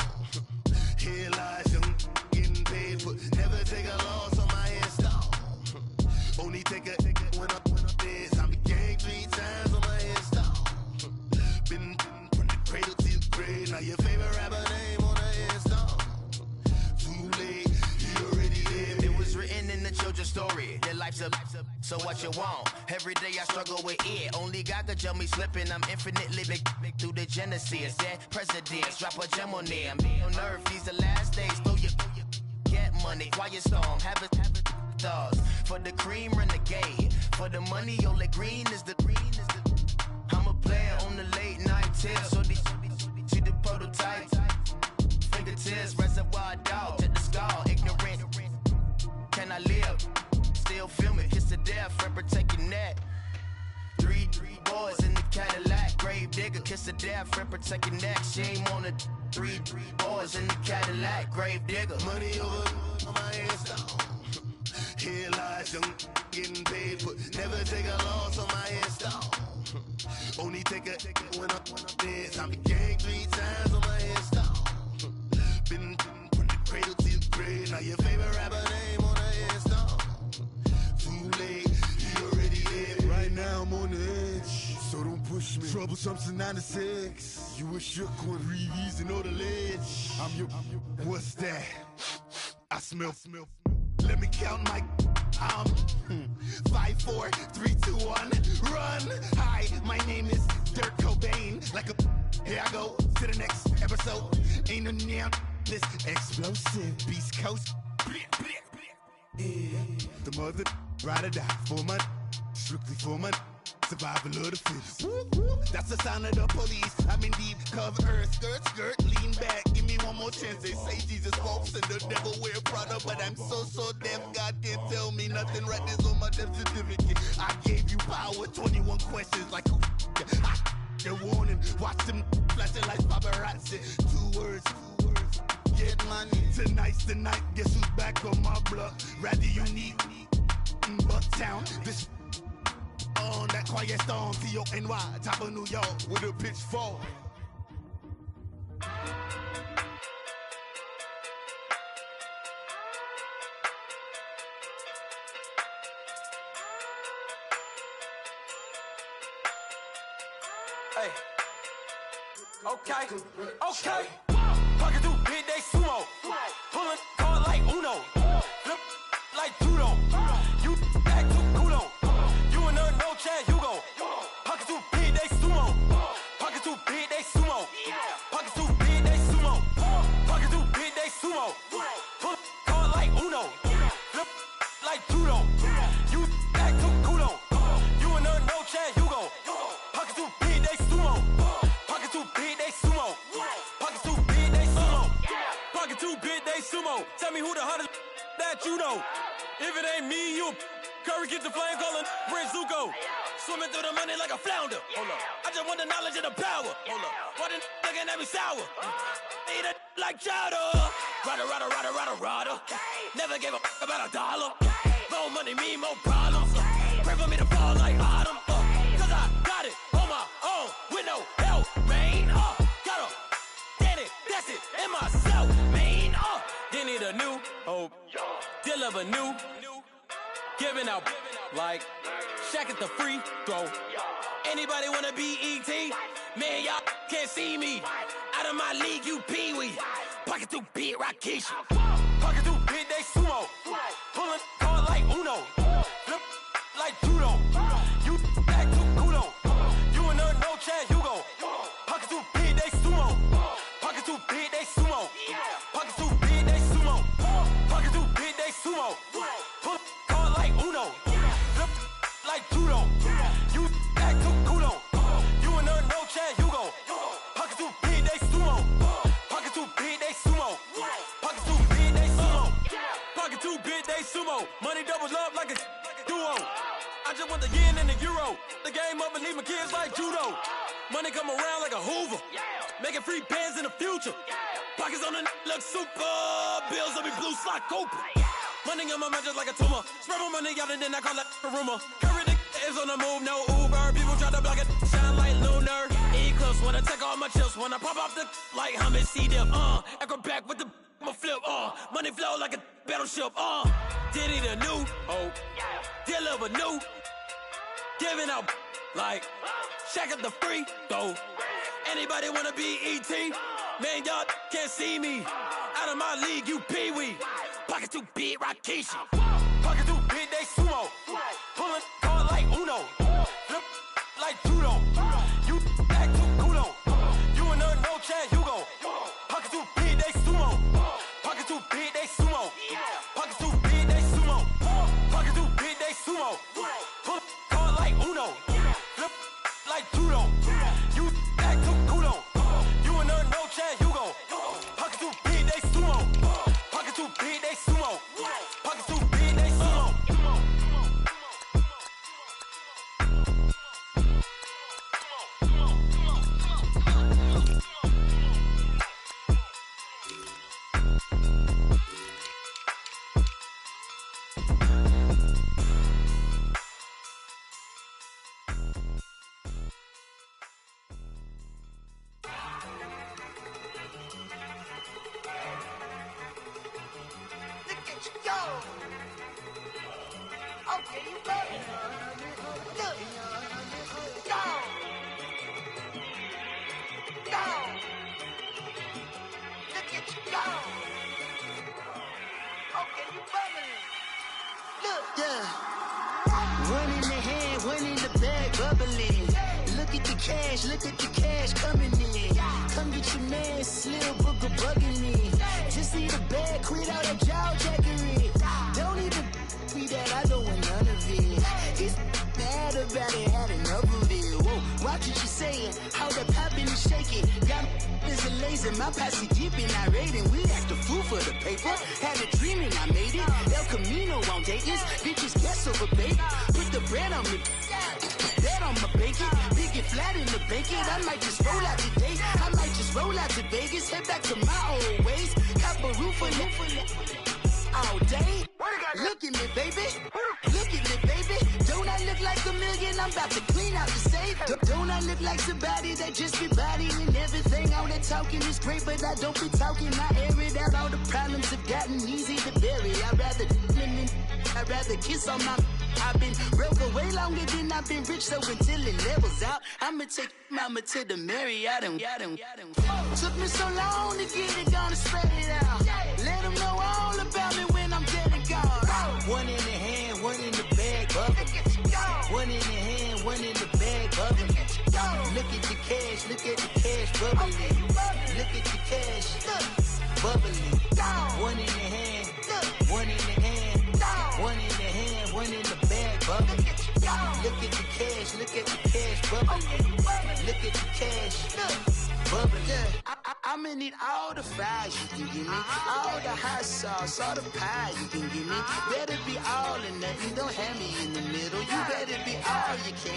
Here lies young, getting paid for. Never take a loss on my hands down. Only take a when I'm dead. I be gang 3 times on my hands down. Been from the cradle to the grave. Now your favorite rapper name on the hands down. Too late, you already there. It was written in the children's story. Their life's up, so what you want? Every day I struggle with it. Only God could tell me slipping. I'm infinitely big through the genesis. Dead presidents, drop a gem on there. I'm on earth, these the last days. Throw your get money, quiet storm, have it thoughts. For the cream, renegade. For the money, Ole Green is the I'm a player on the late night tip. So these see the prototype. Fingertips, reservoir dog, to the skull, ignorant. Can I live? Still film it, kiss to death, friend, protect your neck. 3 boys in the Cadillac, grave digger, kiss to death, friend, protect your neck. Shame on the 3 boys in the Cadillac, grave digger. Money over on my hands down. Here lies young, getting paid for. Never take a loss on my hands down. Only take a when I'm dead. I be gang 3 times on my hands down. Been from the cradle to the grave. Now your favorite rapper name on the hands down. Too late, you already there. Right now I'm on the edge, so don't push me. Troublesome to 96. You were shook with Reeves and all the ledge. I'm your. What's that? I smell. Let me count my 5, 4, 3, 2, 1, run. Hi, my name is Dirk Cobain. Like a here I go to the next episode. Ain't no damn this explosive Beast Coast. The mother ride or die for my strictly for my survival of the fittest. That's the sound of the police. I'm in deep cover, skirt, lean back. Give me one more chance. They say Jesus walks and the devil wear Prada, but I'm so deaf. God can't tell me nothing. Right this on my death certificate. I gave you power. 21 questions like who? The warning. Watch them flashing like paparazzi. 2 words. Get money. Tonight's the night. Guess who's back on my block? Rather unique. Bucktown. This. On that quiet storm, T-O-N-Y, top of New York, with a pitchfork. Hey. Okay. Pocket too big, they sumo. Pulling card like Uno. Flip like judo. You act too kudo. You and her, no chance, you go. Pocket too big, they sumo. Pocket too big, they sumo. Pocket too big, they sumo. Pocket too big, they sumo. Pull card like Uno. Flip like judo. You act too kudo. You and her, no chance, you go. Pocket too big, they sumo. Pocket too big, they sumo. Pocket too big, they sumo. Pocket too big, they sumo. Tell me who the hottest that you know. If it ain't me, you Curry get the flame calling Prince Zuko. Swimming through the money like a flounder. Hold up. I just want the knowledge and the power. Hold up. Why the looking at me sour? Eat it like chowder. Rada. Never gave a about $1. More money mean more problems. Pray for me to fall like autumn. Cause I got it on my own with no help, man. Gotta get it, that's it, in myself, man. They need a new hope. Deal of a new. Giving out like Shaq at the free throw. Anybody wanna be E.T.? Man, y'all can't see me. Out of my league, you pee-wee. Pocket too big, Rakesh. Pocket too big, they sumo. Pulling card like Uno. Flip like judo. You act too kudo. You and her, sumo. Money doubles up like a duo. I just want the yen and the euro. The game up and leave my kids like judo. Money come around like a Hoover. Making free bands in the future. Pockets on the look super. Bills on me blue slot Cooper. Money on my mind just like a tumor. Spread my money out and then I call that a rumor. Curry the is on the move, no Uber. People try to block it, shine like lunar. Eclipse when I take all my chips. When I pop off the like hummus, see them. Echo back with the flip. Money flow like a battleship. Diddy the new. Deliver new. Giving out like check up the free throw. Anybody wanna be ET? Man, y'all can't see me. Out of my league, you pee-wee. Pocket too big, Rakishi. Pocket too big, they sumo. Pulling card like Uno. Flip like judo. You act too kudo. You and her, no Chad Hugo. Pocket too big, they sumo. Pocket too big, they sumo. Pocket too big, they sumo. Pocket too big, they sumo. Pull card like Uno. Flip like judo. You act too kudo. You and her, no Chad Hugo. Pocket too big, they sumo. Pocket too big, they sumo. Pocket too big, they sumo. One in the hand, one in the bag, bubbling. Look at the cash coming in. Come get your man, Slim Booker bugging me. Just need a bag, quit all that jaw jackery. Don't even me that, I don't want none of it. He's mad about it, had enough of it. Whoa, watch what you saying, how that poppin' and shaking. Got is a lazy, my posse deep and I raiding. We act a fool for the paper. Had a dream and I made it. El Camino on Dayton's, bitches guess over baby. Put the bread on me, that on my bacon. Big and flat in the bacon. I might just roll out today. I might just roll out to Vegas. Head back to my old ways. Cop a roof for all day. Look at me, baby. Look at me, baby. Don't I look like a million? I'm about to clean out the safe. Don't I look like somebody that just be bodying everything? All that talking is great, but I don't be talking. I air it out. All the problems have gotten easy to bury. I'd rather kiss on my. I've been broke way longer than I've been rich, so until it levels out, I'ma take mama to the Marriott and took me so long to get it, gonna spread it out. Let them know all about me when I'm dead and gone. One in the hand, one in the bag, bubbling. One in the hand, one in the bag, bubbling. Look at the cash, bubbling. Look at the cash, bubbling. One in the hand, one in the hand, one in the hand, one in the bag, bubbling. Look at the cash, bubbling. Look at the cash, bubbling. I'ma need all the fries you can give me, all the hot sauce, all the pie you can give me. Better be all or nothing, don't have me in the middle. You better be all you can,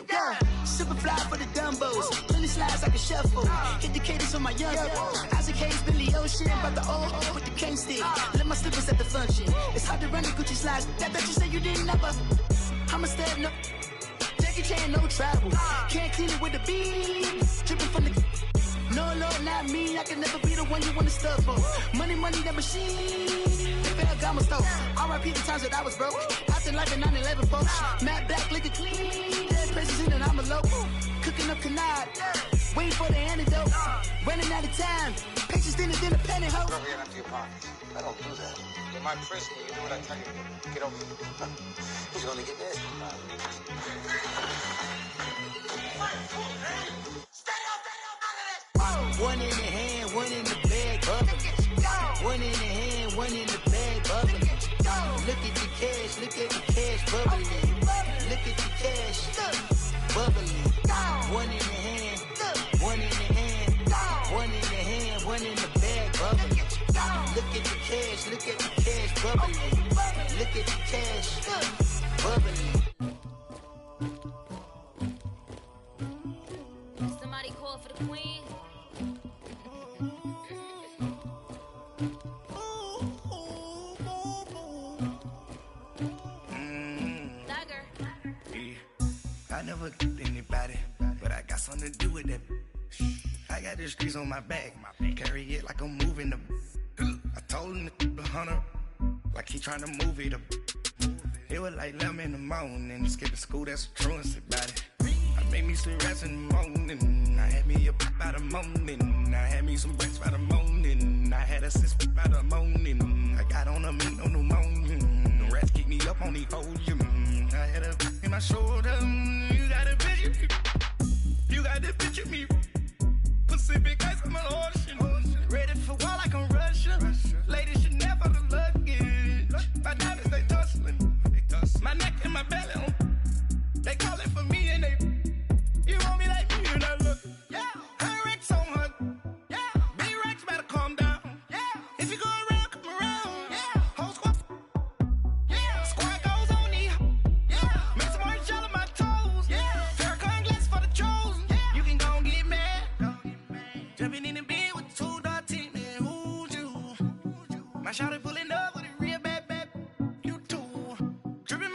yeah. Super fly for the Dumbos, plenty slides like a shuffle. Hit the cadence on my young Isaac Hayes, Billy Ocean, but the old with the cane stick. Let my slippers at the function. It's hard to run the Gucci slides. That bet you say you didn't never. I'ma step no. Jackie Chan, no travel. Can't clean it with the beat. Dripping from the. No, Lord, not me. I can never be the one you want to stuff for. Money, that machine. Ferragamo stove. R.I.P. the times that I was broke. Acting like a 9/11 folks. Matte black, liquor clean. Dead places in and I'm a local. Cooking up canard. Waiting for the antidote. Running out of time. Patience thinner than a penny hoe. Over here, empty your pockets. I don't do that. In my prison, you do what I tell you. Get over here. He's gonna get nasty. One in the hand, one in the bag, bubbling. One in the hand, one in the bag, bubbling. Look at the cash, bubbling. Look at the cash, bubbling. One in the hand, one in the hand, one in the hand, one in the bag, bubbling. Look at the cash, bubbling. queen. I never did anybody, but I got something to do with that. I got the streets on my back, carry it like I'm moving the. I told him the hunter, like he trying to move it up. It was like 11 in the morning, skip to school, that's the truancy about it. I made me some rest in the morning, I had me a pop by the morning, I had me some breaks by the morning, I had a sis by the morning, I got on a meat on the morning, the rats keep me up on the podium, I had a in my shoulder, you got a picture, you got the picture me, Pacific ice on my ocean, ready for war like I'm Russian, ladies should never the luggage, my diamonds they tussling. My neck and my belly on. They calling for me and they. You want me like me and I look. Yeah. Her Rex on her. Yeah. B-Rex better calm down. Yeah. If you go around, come around. Yeah. Whole squad. Yeah. Squad goes on me. Yeah. Make some orange gel on my toes. Yeah. Farrakhan glass for the chosen. Yeah. You can go and get mad. Jumping in the bed with 2 dark teeth, man. Who's you? My shawty pulling up with a real bad.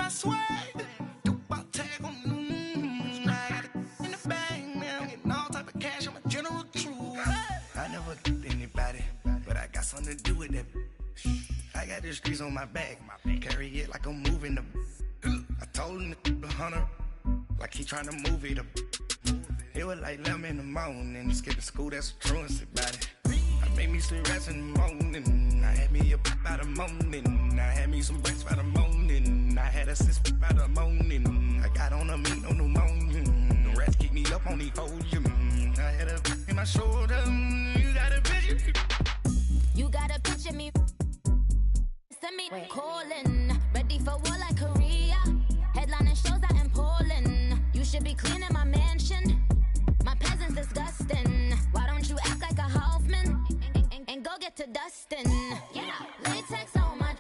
Swag, about tag on. I got it in the bag, man. I'm getting all type of cash. I'm a general true. I never did anybody, but I got something to do with that. I got the streets on my back, carry it like I'm moving the. I told him the hunter, like he trying to move it up. It was like 11 in the morning, skip to school, that's the truancy about it. I made me some rest in the morning, I had me a pop by the morning, I had me some breaks by the morning, I had a sis by the morning, I got on a meat on the morning, the rats keep me up on the podium, I had a in my shoulder, you got a picture. You got a picture me, send me calling, ready for war like Korea, headlining shows out in Poland, you should be cleaning my mansion, my peasants disgusting, why don't you act like a Hoffman, and go get to dustin', yeah, latex on my,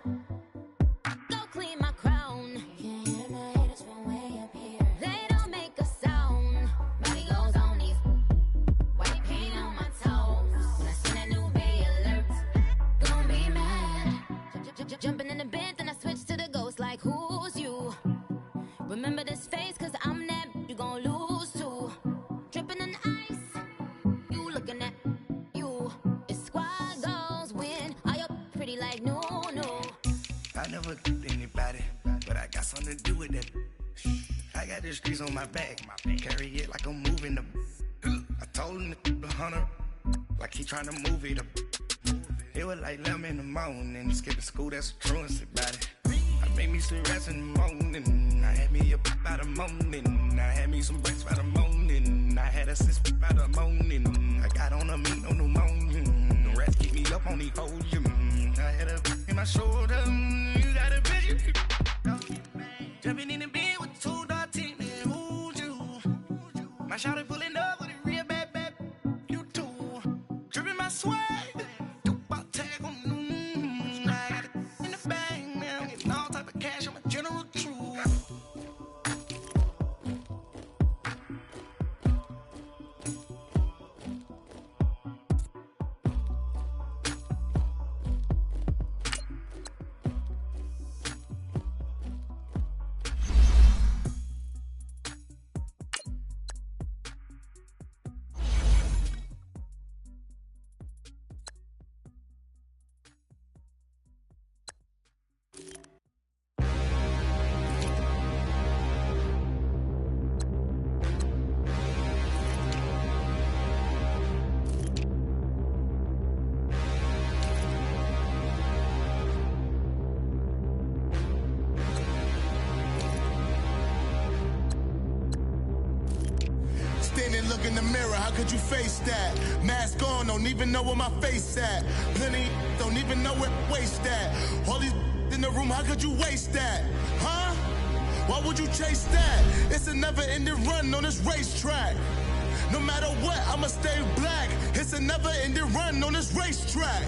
go clean my crown, you can hear my haters from way up here, they don't make a sound, body goes on these, white paint on my toes, when I see that new Bay alert, gon' be mad, jumping in the bed, then I switch to the ghost like who's you, remember this face cause I'm that, you gon' lose too, dripping in ice, you looking at you, it's squad goes win, I up pretty like no. I never did anybody, but I got something to do with that. I got the streets on my back, carry it like I'm moving the. I told him the hunter, like he trying to move it up. It was like 11 in the morning, skip to school, that's the truancy about it. I made me some rest in the morning, I had me a pop by the morning, I had me some breaks by the morning, I had a sis by the morning, I got on a meat on the morning, the rats keep me up on the podium, I had a in my shoulder, you got a picture. Jumping in the bed with 2 dark teeth, man, who's you? My shawty pulling up with a real bad, you too, dripping my swag. I got it in the bag, man. I'm getting all type of cash. I'm a general true. Look in the mirror, how could you face that? Mask on, don't even know where my face at. Plenty don't even know where waist at. All these in the room, how could you waste that? Huh? Why would you chase that? It's a never-ending run on this racetrack. No matter what, I'ma stay black. It's a never-ending run on this racetrack.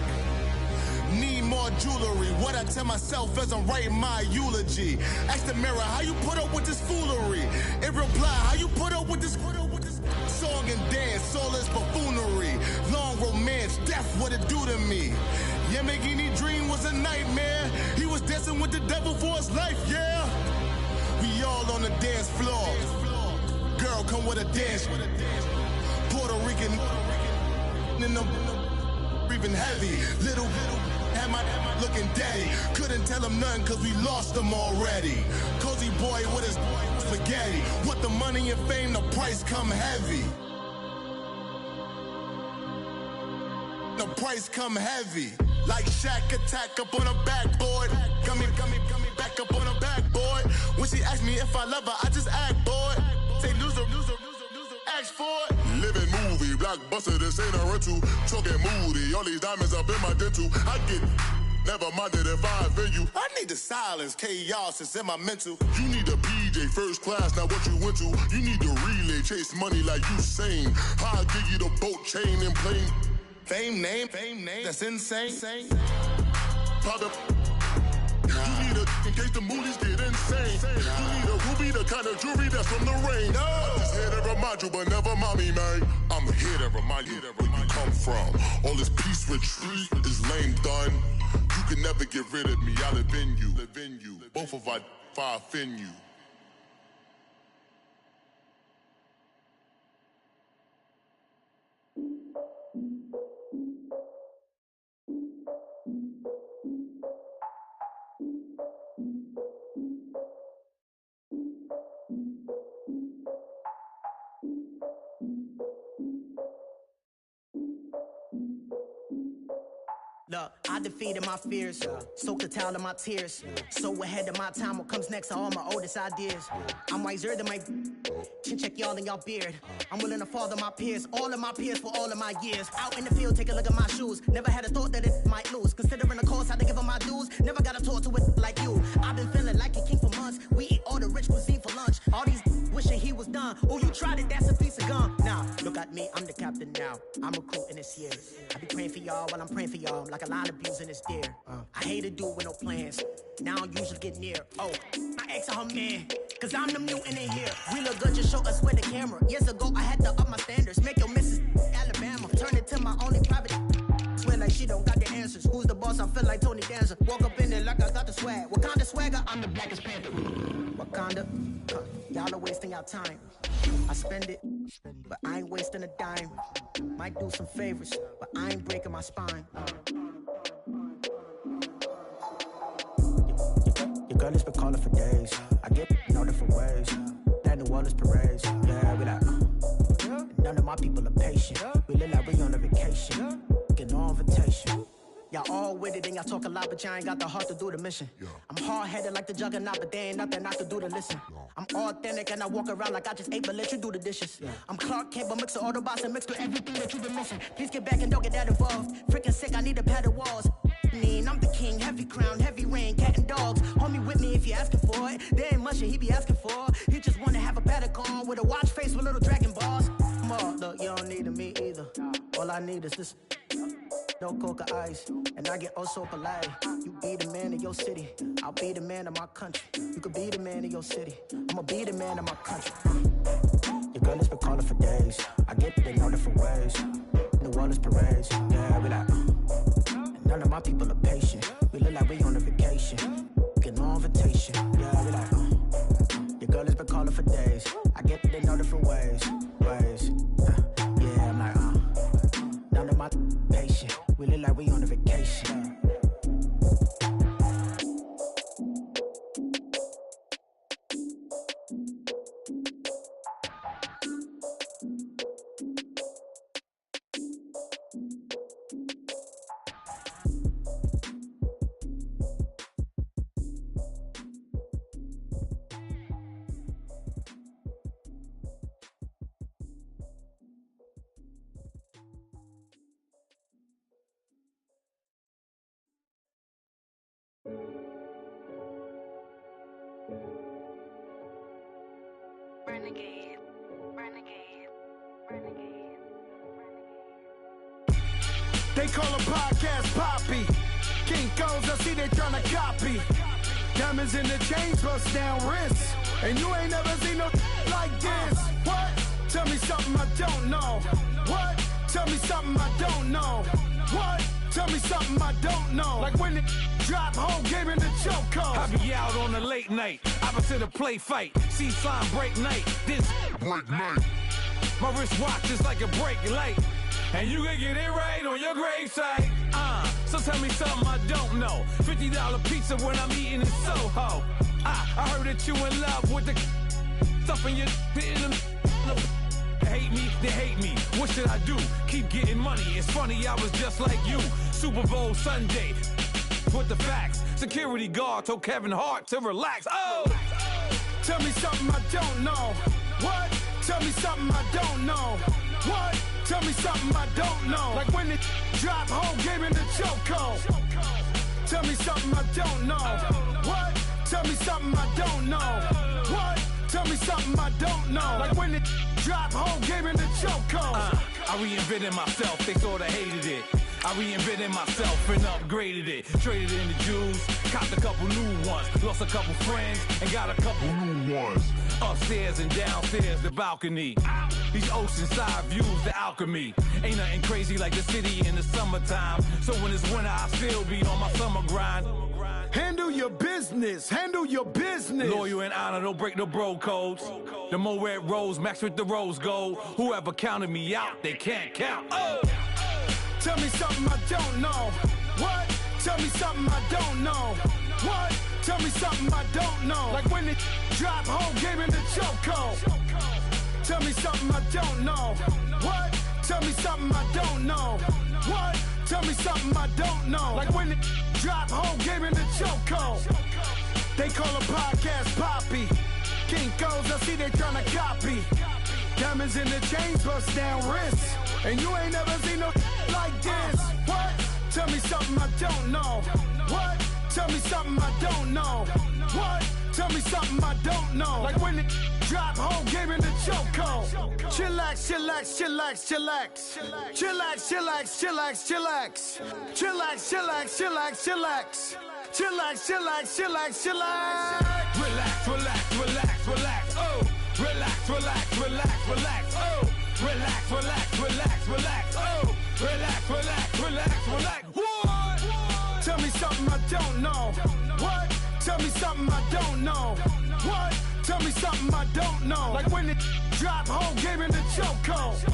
Need more jewelry. What I tell myself as I'm writing my eulogy. Ask the mirror, how you put up with this foolery? It reply, how you put up with this song and dance, soulless before what it do to me. Yeah, making any dream was a nightmare. He was dancing with the devil for his life, yeah. We all on the dance floor. Girl, come with a dance. Puerto Rican in the breathing heavy. Little had my looking daddy. Couldn't tell him nothing cause we lost him already. Cozy boy with his spaghetti. With the money and fame, the price come heavy. The price come heavy. Like Shaq attack up on a backboard. Gummy, back up on a backboard. When she asked me if I love her, I just act bored. Say loser, ask for it. Living movie, blockbuster, this ain't a rental. Talking moody, all these diamonds up in my dental. I get never minded if I offend you. I need the silence, chaos is in my mental. You need a PJ, first class, not what you went to. You need the relay, chase money like you sane. I'll give you the boat, chain, and plane. Fame name, that's insane. Pop up. You need a in case the moodies get insane. You need a ruby, the kind of jewelry that's from the rain. I'm just here to remind you, but never mind me, man. I'm here to remind you where you come from. All this peace retreat is lame done. You can never get rid of me. I live in you. Both of us, if I offend you. Look, I defeated my fears, soaked the towel in my tears. So ahead of my time, what comes next are all my oldest ideas. I'm wiser than my chin check y'all in y'all beard. I'm willing to father my peers, all of my peers for all of my years. Out in the field, take a look at my shoes. Never had a thought that it might lose. Considering the cost, had to give them my dues. Never got a talk to it like you. I've been feeling like a king for months. We eat all the rich cuisine for lunch. All these wishing he was done. Oh, you tried it, that's a piece of gum. Now, look at me, I'm the captain now. I'm recruiting this year. I be praying for y'all while I'm praying for y'all. Like a line of abusing this deer. I hate to do with no plans. Now I usually get near. Oh, my ex her man. Cause I'm the mutant in here. We look good, just show us where the camera. Years ago, I had to up my standards. Make your missus Alabama. Turn it to my only private. Swear like she don't got the answers. Who's the boss? I feel like Tony Danza. Walk up in there like I got the swag. What kind of swagger? I'm the blackest panther. Wakanda. Y'all are wasting your time. I spend it, but I ain't wasting a dime. Might do some favors, but I ain't breaking my spine. Your girl has been calling for days. I get in all different ways. That New Orleans parades. Yeah, we like, none of my people are patient. We look like we on a vacation. Get no invitation. Y'all all with it and y'all talk a lot, but y'all ain't got the heart to do the mission. I'm hard-headed like the juggernaut, but there ain't nothing I can do to listen. I'm authentic and I walk around like I just ate, but let you do the dishes. I'm Clark Kent, but mix the Autobots and mixed with everything that you've been missing. Please get back and don't get that involved. Freaking sick, I need to pad the walls. I'm the king, heavy crown, heavy rain, cat and dogs. Homie with me if you're asking for it. There ain't much that he be asking for. He just wanna have a paddock on with a watch face with little dragon balls. Look, you don't need me either. All I need is this. No coca ice, and I get oh so polite. You be the man of your city, I'll be the man of my country. You could be the man of your city, I'ma be the man of my country. Your girl has been calling for days. I get it in all different ways. New Orleans parades, yeah, we like. None of my people are patient. We look like we on a vacation. Get no invitation, yeah, we like. Your girl has been calling for days. I get it in all different ways. Yeah, I'm like, none of my patient. We look like we on a vacation. Renegade. They call a podcast Poppy. King goes, I see they tryna copy. Diamonds in the chains, bust down wrists. And you ain't never seen no like this. What? Tell me something I don't know. What? Tell me something I don't know. What? Tell me something I don't know. Like when it drop home, game in the chokehold. I be out on a late night, opposite a play fight. See sign break night, this break night. My wristwatch is like a brake light. And you can get it right on your gravesite. So tell me something I don't know. $50 pizza when I'm eating in Soho. I heard that you in love with the stuff in your in them. They hate me. What should I do? Keep getting money. It's funny, I was just like you. Super Bowl Sunday. With the facts. Security guard told Kevin Hart to relax. Oh! Tell me something I don't know. What? Tell me something I don't know. What? Tell me something I don't know. Like when it drop home, game in the chokehold. Tell me something I don't know. What? Tell me something I don't know. What? Tell me something I don't know. Like when it drop home, game in the chokehold. I reinvented myself, they sorta hated it. I reinvented myself and upgraded it. Traded in the Jews, copped a couple new ones. Lost a couple friends and got a couple new ones. Upstairs and downstairs, the balcony. These oceanside views, the alchemy. Ain't nothing crazy like the city in the summertime. So when it's winter, I still be on my summer grind. Handle your business, handle your business. Loyal and honor, don't break the bro codes. The more red rose, max with the rose gold. Whoever counted me out, they can't count. Oh! Tell me something I don't know. What? Tell me something I don't know. What? Tell me something I don't know. Like when it drop home, game in the chokehold. Tell me something I don't know. What? Tell me something I don't know. What? Tell me something I don't know. Like when it drop home, game in the chokehold. They call a podcast Poppy. Kinkos, I see they tryna copy. Diamonds in the chains, bust down wrists. And you ain't never seen no like this. What? Tell me something I don't know. What? Tell me something I don't know. What? Tell me something I don't know. Like when it drop home, game in the chokehold. Chillax, chillax, chillax, chillax. Chillax, chillax, chillax, chillax. Chillax, chillax, chillax, chillax. Chillax, chillax, chillax, chillax. Relax, relax, relax, relax. Oh! Relax, relax, relax, relax. Oh! Relax, relax, relax, relax. Oh! Relax, relax, relax, relax. What? Tell me something I don't know. What? Tell me something I don't know. What? Tell me something I don't know. Like when it drop home, game in the chokehold.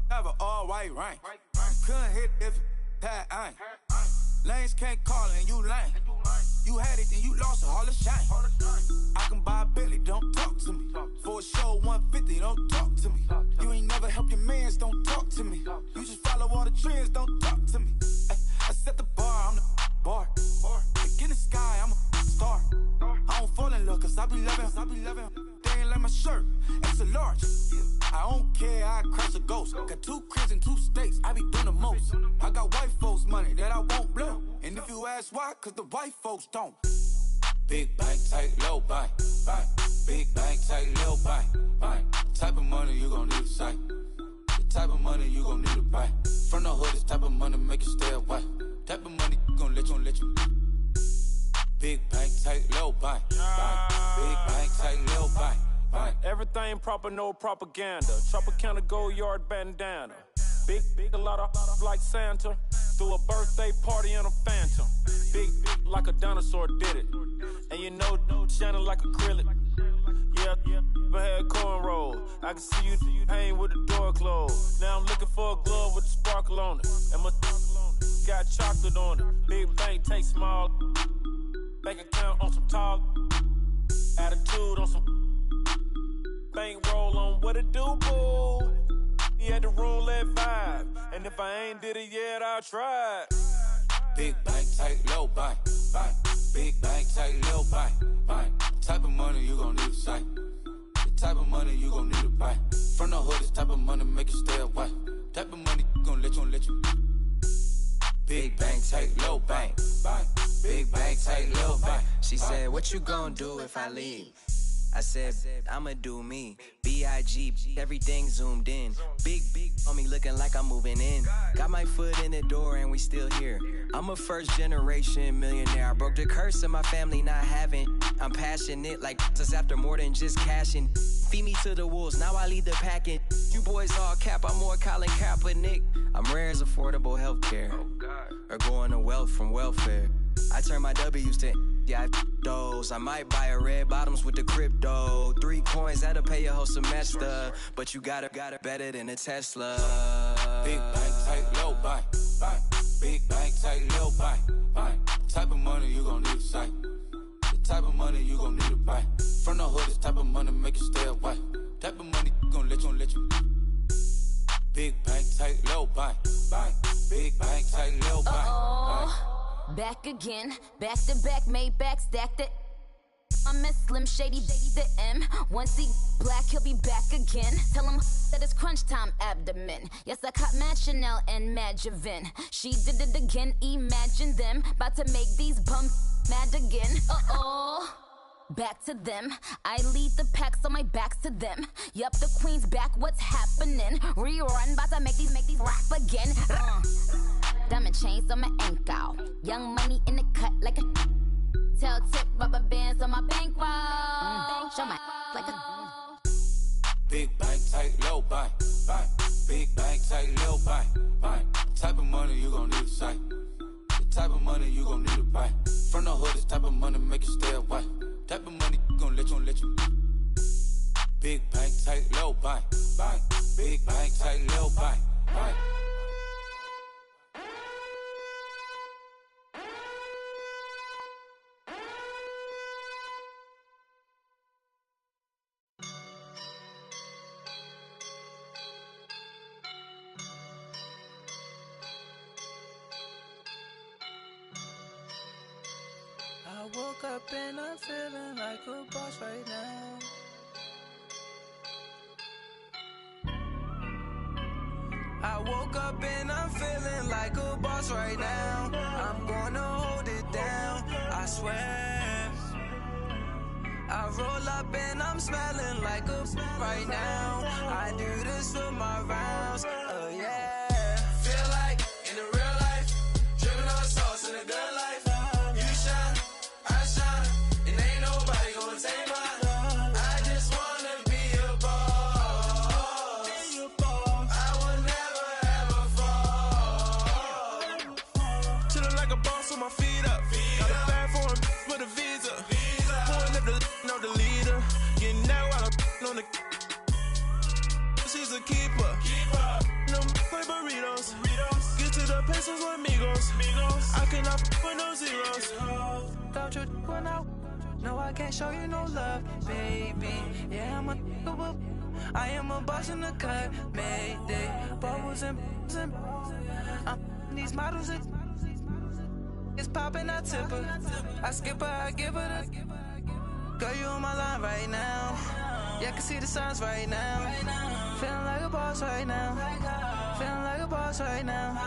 Have an all-white rank. Couldn't hit if it had ain't. Lanes can't call it and you lame. You had it and you lost it, all the shame. I can buy a Billy, don't talk to me. For a show 150, don't talk to me. You ain't never help your mans, don't talk to me. You just follow all the trends, don't talk to me. I set the bar, I'm the bar. Like in the sky, I'm a star. I don't fall in love, cause I be loving. They ain't like my shirt, it's a large. I don't care, I crush a ghost. Got 2 cribs in 2 states, I be doing the most. I got white folks' money that I won't blow. And if you ask why, cause the white folks don't. Big bank, tight, low bank, bank. Big bank, tight, low bank, bank. Type of money you gon' need to sight. The type of money you gon' need to buy. From the hood, this type of money make you stay away. Type of money gon' let you. Big bank, tight, low bank, bank. Big bank, tight, low bank. Everything proper, no propaganda. Tropicana gold yard bandana. Big, a lot of like Santa. Threw a birthday party in a phantom. Big like a dinosaur did it. And you know, shining like acrylic. Yeah, but had cornrow. I can see you hang with the door closed. Now I'm looking for a glove with a sparkle on it. And my got chocolate on it. Big bank, take small. Bank account on some tall. Attitude on some. Bankroll on what it do, boo. He had the roulette vibe. And if I ain't did it yet, I'll try. Big bank, tight, low bank, bank. Big bank, tight, low bank, bank. Type of money you gon' need to sight. The type of money you gon' need to buy. From the hood, this type of money make you stay away. Type of money gon' let you. Big bank, tight, low bank, bank. Big bank, tight, low bank. She said, what you gon' do if I leave? I said, I'ma do me. B.I.G. Everything zoomed in. Big on me looking like I'm moving in. Got my foot in the door and we still here. I'm a first generation millionaire. I broke the curse of my family not having. I'm passionate like us after more than just cashing. Feed me to the wolves, now I lead the packing. You boys all cap, I'm more Colin Kaepernick. I'm rare as affordable healthcare. Or going to wealth from welfare. I turn my W's to those. I might buy a red bottoms with the crypto. 3 coins, that'll pay your whole semester. But you gotta better than a Tesla. Big bank, tight, low buy. Big bank, tight, low buy. Type of money you gon' need to sight. The type of money you gon' need to buy. From the hood, this type of money make you stay away. Type of money gon' let you. Big bank, tight, low buy. Big bank, tight, low buy. Back again, back to back, made back, stacked it. I'm a Slim Shady, the M. Once he black, he'll be back again. Tell him that it's crunch time abdomen. Yes, I caught Mad Chanel and Mad Javin. She did it again, imagine them. About to make these bums mad again. Back to them. I lead the pack, so my back's to them. Yup, the queen's back, what's happening? Rerun, about to make these rap again. Diamond chains on my ankle. Young money in the cut like a tail tip, rubber bands on my bankroll. Show my like a Big bank, tight, low buy. Big bank, tight, low buy. Type of money you gon' need to sight. The type of money you gon' need to buy. From the hood, this type of money make you stay away. Type of money gon' let you. Big bank, tight, low buy. Big bank, tight, low buy. I woke up and I'm feeling like a boss right now. I woke up and I'm feeling like a boss right now. I'm gonna hold it down, I swear. I roll up and I'm smelling like a right now. I do this for my rounds, yeah. Feel like in the real life, dripping on sauce in a good life. You shine, I shine, and ain't nobody gonna take mine. I just wanna be a boss. I will never ever fall. Chillin' like a boss with my feet up. Got a bag for him with a visa. Pulling up the leader. Getting that while I'm on the. She's a keeper. No play burritos. Get to the pesos with amigos. I cannot with no zeros. Thought you went out. No, I can't show you no love, baby. Yeah, I am a boss in the cut. Mayday. Bubbles and these models. It's popping, I tip her. I skip her, I give her the. Girl, you on my line right now. Yeah, I can see the signs right now. Feeling like a boss right now. Feeling like a boss right now.